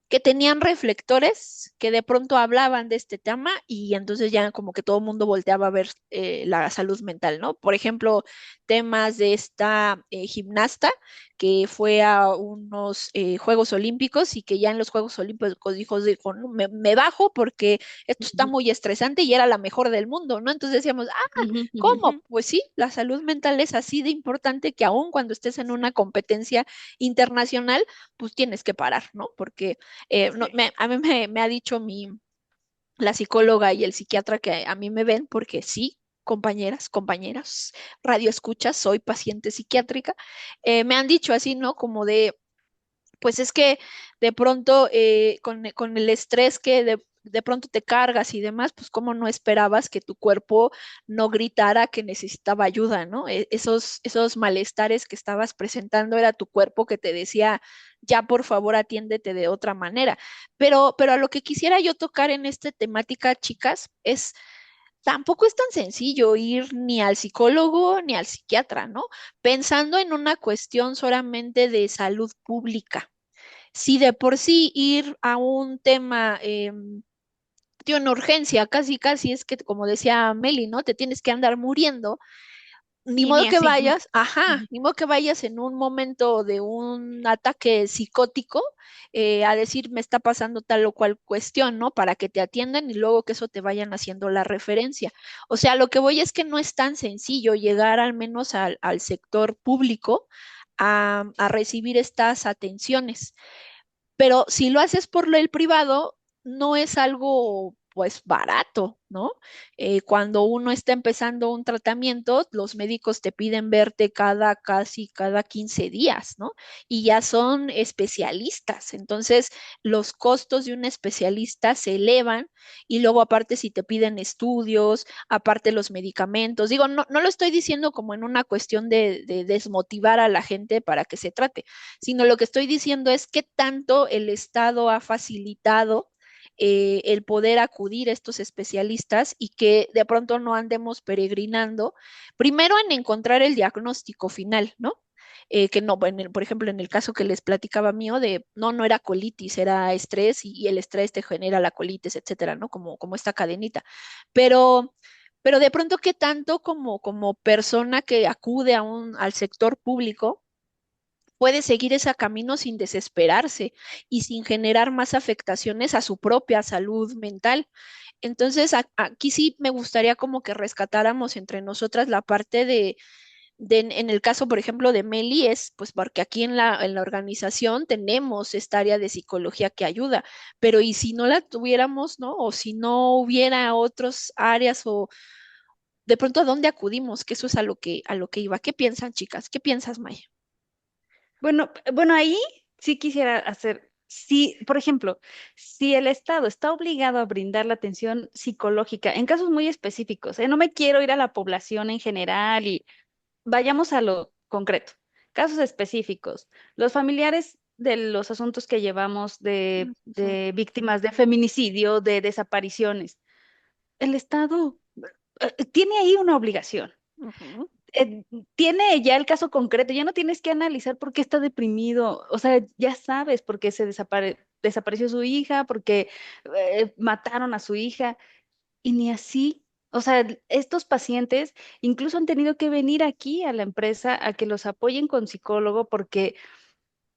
que tenían reflectores que de pronto hablaban de este tema y entonces ya como que todo el mundo volteaba a ver la salud mental, ¿no? Por ejemplo, temas de esta gimnasta que fue a unos Juegos Olímpicos y que ya en los Juegos Olímpicos dijo, "No, me bajo porque esto está Ujú, muy estresante y era la mejor del mundo, ¿no? Entonces decíamos, ujú, ujú. ¿cómo? Pues sí, la salud mental es así de importante que aun cuando estés en una competencia internacional, pues tienes que parar, ¿no? Porque no, a mí me ha dicho la psicóloga y el psiquiatra que a mí me ven, porque sí, compañeras, radio escuchas, soy paciente psiquiátrica, me han dicho así, ¿no? Como de pues es que de pronto con el estrés que de pronto te cargas y demás, pues cómo no esperabas que tu cuerpo no gritara que necesitaba ayuda, ¿no? Esos malestares que estabas presentando era tu cuerpo que te decía, ya por favor atiéndete de otra manera. Pero a lo que quisiera yo tocar en esta temática, chicas, es tampoco es tan sencillo ir ni al psicólogo ni al psiquiatra, ¿no? Pensando en una cuestión solamente de salud pública. Si de por sí ir a un tema de una urgencia, casi casi es que, como decía Meli, ¿no? Te tienes que andar muriendo, ni Y modo ni que así. vayas, Ujú. ajá, ni modo que vayas en un momento de un ataque psicótico a decir me está pasando tal o cual cuestión, ¿no? Para que te atiendan y luego que eso te vayan haciendo la referencia. O sea, lo que voy es que no es tan sencillo llegar al menos al sector público a recibir estas atenciones. Pero si lo haces por el privado, no es algo pues barato, ¿no? Cuando uno está empezando un tratamiento, los médicos te piden verte casi cada 15 días, ¿no? Y ya son especialistas. Entonces, los costos de un especialista se elevan y luego aparte si te piden estudios, aparte los medicamentos. Digo, no lo estoy diciendo como en una cuestión de desmotivar a la gente para que se trate, sino lo que estoy diciendo es que tanto el Estado ha facilitado el poder acudir a estos especialistas y que de pronto no andemos peregrinando, primero en encontrar el diagnóstico final, ¿no? Que no, por ejemplo, en el caso que les platicaba mío de, no era colitis, era estrés y el estrés te genera la colitis, etcétera, ¿no? Como esta cadenita. Pero, pero de pronto, ¿qué tanto como persona que acude al sector público? Puede seguir ese camino sin desesperarse y sin generar más afectaciones a su propia salud mental. Entonces, aquí sí me gustaría como que rescatáramos entre nosotras la parte en el caso, por ejemplo, de Meli, es pues porque aquí en la organización tenemos esta área de psicología que ayuda, pero ¿y si no la tuviéramos, no? O si no hubiera otras áreas o de pronto a dónde acudimos, que eso es a lo que iba. ¿Qué piensan, chicas? ¿Qué piensas, Maya? Bueno, ahí sí quisiera hacer, si, por ejemplo, si el Estado está obligado a brindar la atención psicológica en casos muy específicos, no me quiero ir a la población en general y vayamos a lo concreto, casos específicos, los familiares de los asuntos que llevamos Ujú, de víctimas de feminicidio, de desapariciones, el Estado tiene ahí una obligación. ujú. eh, Tiene ya el caso concreto, ya no tienes que analizar por qué está deprimido, o sea, ya sabes por qué desapareció su hija, porque mataron a su hija, y ni así. O sea, estos pacientes incluso han tenido que venir aquí a la empresa a que los apoyen con psicólogo porque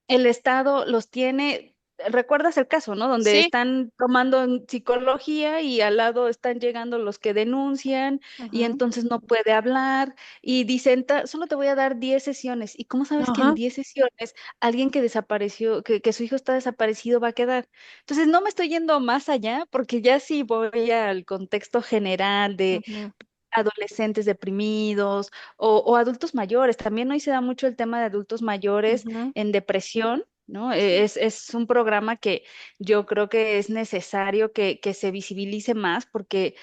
el Estado los tiene, recuerdas el caso, ¿no? Donde Sí. están tomando en psicología y al lado están llegando los que denuncian y Ujú. entonces no puede hablar y dicen, Solo te voy a dar 10 sesiones". ¿Y cómo sabes que en Ajá. 10 sesiones alguien que desapareció, que su hijo está desaparecido va a quedar? Entonces no me estoy yendo más allá porque ya sí voy al contexto general de Ujú, adolescentes deprimidos o adultos mayores. También hoy se da mucho el tema de adultos mayores ujú, en depresión, ¿no? sí. Es un programa que yo creo que es necesario que se visibilice más porque,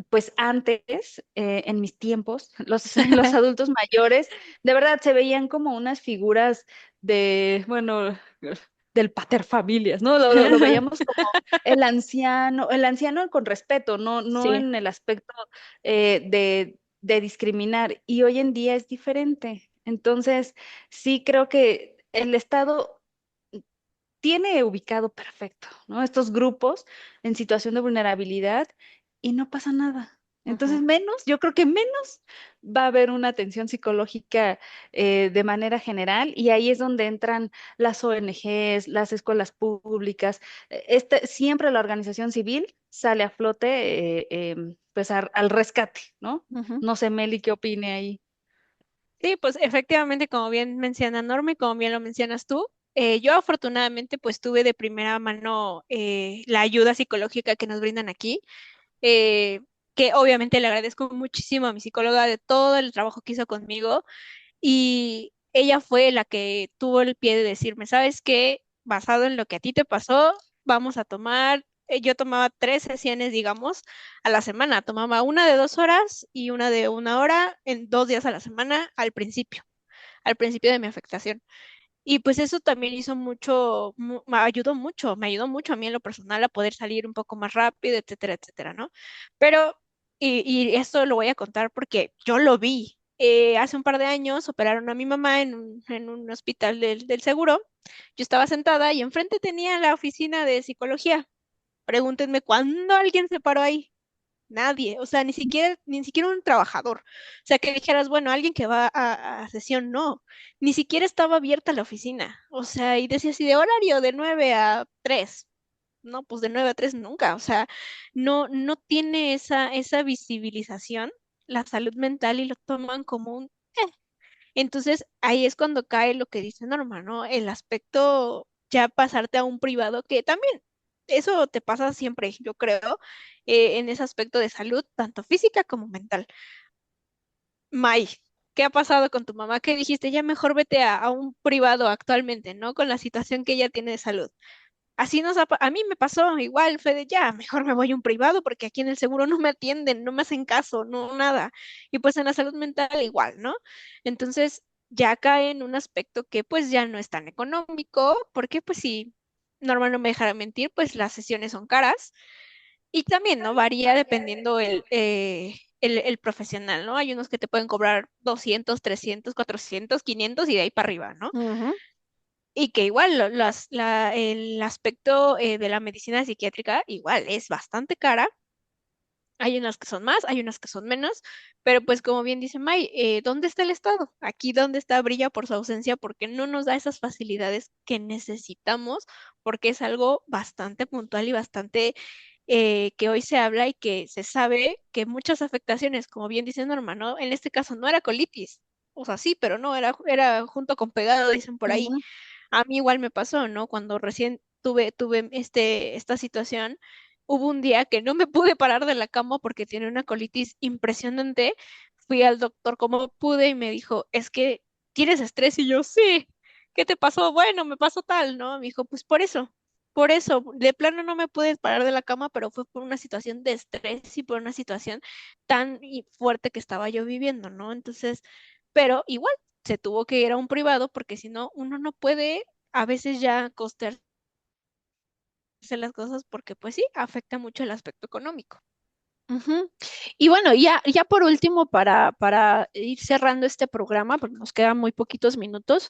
pues antes, en mis tiempos, los adultos mayores de verdad se veían como unas figuras bueno, del paterfamilias, ¿no? Lo veíamos como el anciano con respeto, no Sí. en el aspecto de discriminar. Y hoy en día es diferente. Entonces, sí creo que el Estado tiene ubicado perfecto, ¿no? Estos grupos en situación de vulnerabilidad y no pasa nada. Entonces, yo creo que menos va a haber una atención psicológica de manera general y ahí es donde entran las ONGs, las escuelas públicas. Siempre la organización civil sale a flote, pues al rescate, ¿no? Ujú. No sé, Meli, ¿qué opine ahí? Sí, pues efectivamente, como bien menciona Norma y como bien lo mencionas tú, yo afortunadamente pues tuve de primera mano la ayuda psicológica que nos brindan aquí, eh, que obviamente le agradezco muchísimo a mi psicóloga de todo el trabajo que hizo conmigo y ella fue la que tuvo el pie de decirme, ¿sabes qué? Basado en lo que a ti te pasó, vamos a tomar, yo tomaba 3 sesiones, digamos, a la semana, tomaba una de 2 horas y una de 1 hora en 2 días a la semana al principio de mi afectación. Y pues eso también hizo mucho, me ayudó mucho a mí en lo personal a poder salir un poco más rápido, etcétera, etcétera, ¿no? Pero, y esto lo voy a contar porque yo lo vi. Hace un par de años operaron a mi mamá en un hospital del seguro. Yo estaba sentada y enfrente tenía la oficina de psicología. Pregúntenme cuándo alguien se paró ahí. Nadie, o sea, ni siquiera un trabajador. O sea, que dijeras, bueno, alguien que va a sesión, no, ni siquiera estaba abierta la oficina. O sea, y decía así de horario de 9 a 3. No, pues de 9 a 3 nunca. O sea, no tiene esa visibilización la salud mental y lo toman como un... Entonces, ahí es cuando cae lo que dice Norma, ¿no? El aspecto ya pasarte a un privado, que también eso te pasa siempre, yo creo, en ese aspecto de salud, tanto física como mental. May, ¿qué ha pasado con tu mamá? ¿Qué dijiste? Ya mejor vete a un privado actualmente, ¿no? Con la situación que ella tiene de salud. Así a mí me pasó igual, fue de ya, mejor me voy a un privado porque aquí en el seguro no me atienden, no me hacen caso, no nada. Y pues en la salud mental igual, ¿no? Entonces ya cae en un aspecto que pues ya no es tan económico, porque pues sí, normal no me dejará mentir, pues las sesiones son caras y también, ¿no? Varía dependiendo el profesional, ¿no? Hay unos que te pueden cobrar 200, 300, 400, 500 y de ahí para arriba, ¿no? Ujú. Y que igual el aspecto de la medicina psiquiátrica igual es bastante cara. Hay unas que son más, hay unas que son menos, pero pues como bien dice May, ¿dónde está el Estado? Aquí donde está brilla por su ausencia porque no nos da esas facilidades que necesitamos porque es algo bastante puntual y bastante que hoy se habla y que se sabe que muchas afectaciones, como bien dice Norma, ¿no? En este caso no era colitis, o sea, sí, pero no, era junto con pegado, dicen por ahí. Ujú. A mí igual me pasó, ¿no? Cuando recién tuve esta situación, hubo un día que no me pude parar de la cama porque tenía una colitis impresionante. Fui al doctor como pude y me dijo, es que tienes estrés y yo, sí. ¿Qué te pasó? Bueno, me pasó tal, ¿no? Me dijo, pues por eso, de plano no me pude parar de la cama, pero fue por una situación de estrés y por una situación tan fuerte que estaba yo viviendo, ¿no? Entonces, pero igual se tuvo que ir a un privado porque si no, uno no puede a veces ya costearse las cosas porque pues sí, afecta mucho el aspecto económico. Ujú. Y bueno, ya por último, para ir cerrando este programa, porque nos quedan muy poquitos minutos,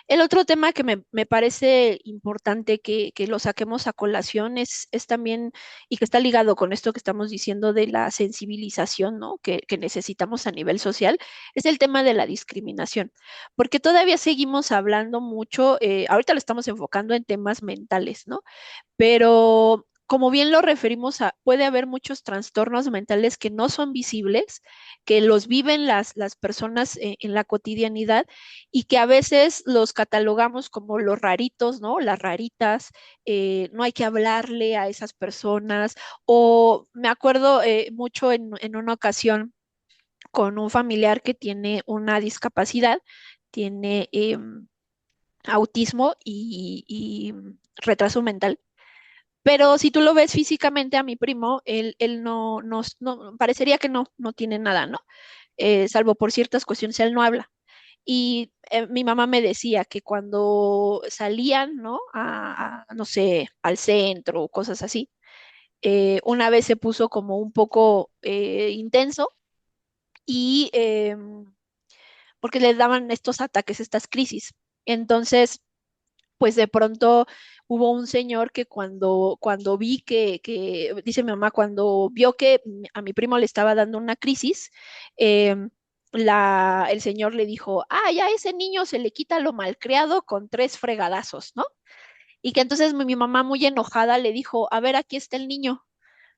el otro tema que me parece importante que lo saquemos a colación es también, y que está ligado con esto que estamos diciendo de la sensibilización, ¿no? Que necesitamos a nivel social, es el tema de la discriminación, porque todavía seguimos hablando mucho, ahorita lo estamos enfocando en temas mentales, ¿no? Pero como bien lo referimos puede haber muchos trastornos mentales que no son visibles, que los viven las personas en la cotidianidad y que a veces los catalogamos como los raritos, ¿no? Las raritas, no hay que hablarle a esas personas. O me acuerdo mucho en una ocasión con un familiar que tiene una discapacidad, tiene autismo y retraso mental. Pero si tú lo ves físicamente a mi primo, él no, parecería que no tiene nada, ¿no? Salvo por ciertas cuestiones, él no habla. Y mi mamá me decía que cuando salían, ¿no? No sé, al centro o cosas así, una vez se puso como un poco intenso y porque le daban estos ataques, estas crisis. Entonces, pues de pronto hubo un señor que cuando vi dice mi mamá, cuando vio que a mi primo le estaba dando una crisis, el señor le dijo, ya a ese niño se le quita lo malcriado con 3 fregadazos, ¿no? Y que entonces mi mamá muy enojada le dijo, a ver, aquí está el niño,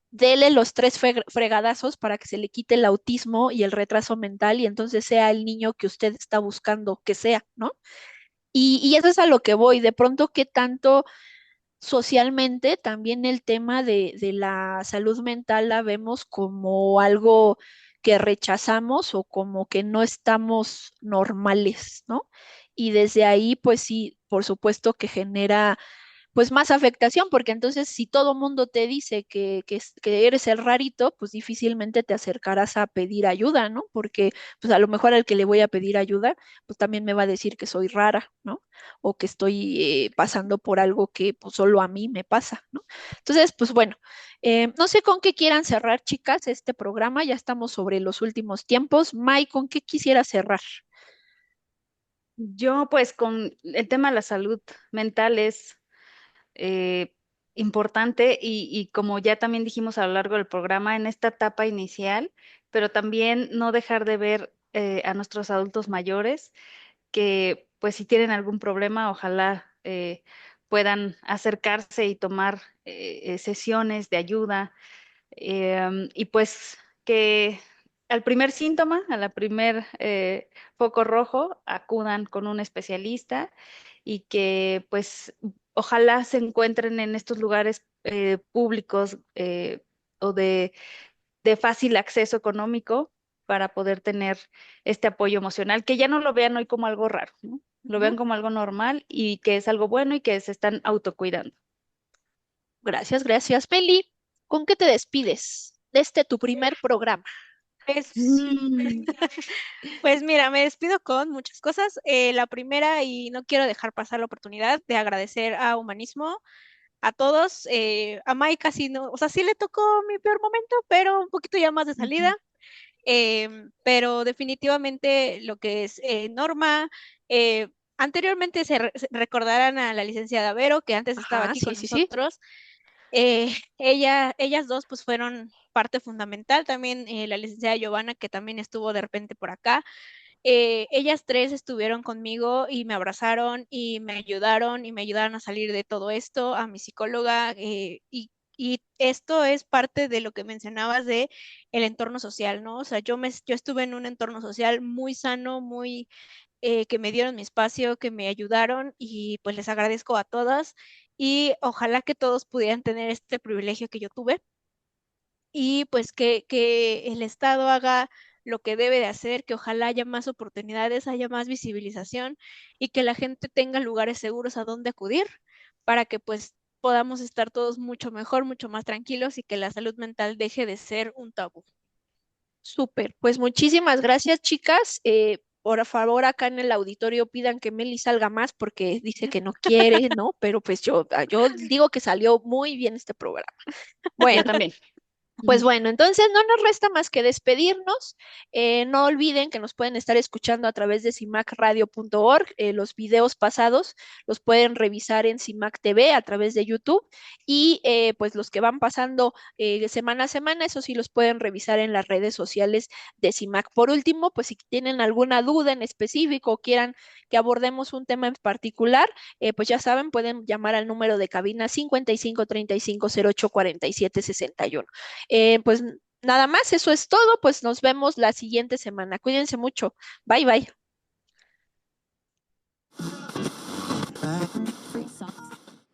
dele los 3 fregadazos para que se le quite el autismo y el retraso mental y entonces sea el niño que usted está buscando que sea, ¿no? Y eso es a lo que voy, de pronto, ¿qué tanto socialmente también el tema de la salud mental la vemos como algo que rechazamos o como que no estamos normales, ¿no? Y desde ahí, pues sí, por supuesto que genera pues más afectación, porque entonces si todo mundo te dice que eres el rarito, pues difícilmente te acercarás a pedir ayuda, ¿no? Porque pues a lo mejor al que le voy a pedir ayuda, pues también me va a decir que soy rara, ¿no? O que estoy pasando por algo que pues solo a mí me pasa, ¿no? Entonces, pues bueno, no sé con qué quieran cerrar, chicas, este programa, ya estamos sobre los últimos tiempos. Mai, ¿con qué quisiera cerrar? Yo pues con el tema de la salud mental es eh, importante y como ya también dijimos a lo largo del programa, en esta etapa inicial, pero también no dejar de ver a nuestros adultos mayores que pues si tienen algún problema, ojalá puedan acercarse y tomar sesiones de ayuda y pues que al primer síntoma, a la primer foco rojo, acudan con un especialista y que pues ojalá se encuentren en estos lugares públicos o de fácil acceso económico para poder tener este apoyo emocional, que ya no lo vean hoy como algo raro, ¿no? Lo vean como algo normal y que es algo bueno y que se están autocuidando. Gracias, gracias. Meli, ¿con qué te despides de este tu primer programa? Pues, Mm. pues mira, me despido con muchas cosas. La primera, y no quiero dejar pasar la oportunidad de agradecer a Humanismo, a todos. A Mai casi no, o sea, sí le tocó mi peor momento, pero un poquito ya más de salida. Pero definitivamente lo que es Norma, anteriormente se recordarán a la licenciada Vero, que antes estaba Ajá, aquí sí, con sí, sí. nosotros. Ellas dos pues fueron parte fundamental, también la licenciada Giovanna, que también estuvo de repente por acá. Ellas tres estuvieron conmigo y me abrazaron y me ayudaron a salir de todo esto, a mi psicóloga, y esto es parte de lo que mencionabas de el entorno social, ¿no? O sea, yo estuve en un entorno social muy sano, muy que me dieron mi espacio, que me ayudaron y pues les agradezco a todas y ojalá que todos pudieran tener este privilegio que yo tuve y pues que el Estado haga lo que debe de hacer, que ojalá haya más oportunidades, haya más visibilización y que la gente tenga lugares seguros a donde acudir para que pues podamos estar todos mucho mejor, mucho más tranquilos y que la salud mental deje de ser un tabú. Súper. Pues muchísimas gracias, chicas. Por favor, acá en el auditorio pidan que Meli salga más porque dice que no quiere, ¿no? Pero pues yo digo que salió muy bien este programa. Yo Bueno. también. Pues bueno, entonces no nos resta más que despedirnos. No olviden que nos pueden estar escuchando a través de cimacradio.org. Los videos pasados los pueden revisar en CIMAC TV a través de YouTube. Y pues los que van pasando semana a semana, eso sí los pueden revisar en las redes sociales de CIMAC. Por último, pues si tienen alguna duda en específico o quieran que abordemos un tema en particular, pues ya saben, pueden llamar al número de cabina 55 35 08 47 61. Pues nada más, eso es todo, pues nos vemos la siguiente semana. Cuídense mucho. Bye, bye.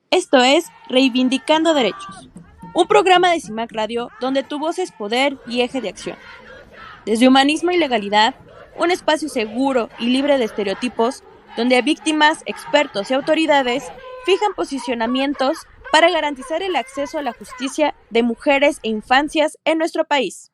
Esto es Reivindicando Derechos, un programa de CIMAC Radio donde tu voz es poder y eje de acción. Desde Humanismo y Legalidad, un espacio seguro y libre de estereotipos, donde víctimas, expertos y autoridades fijan posicionamientos para garantizar el acceso a la justicia de mujeres e infancias en nuestro país.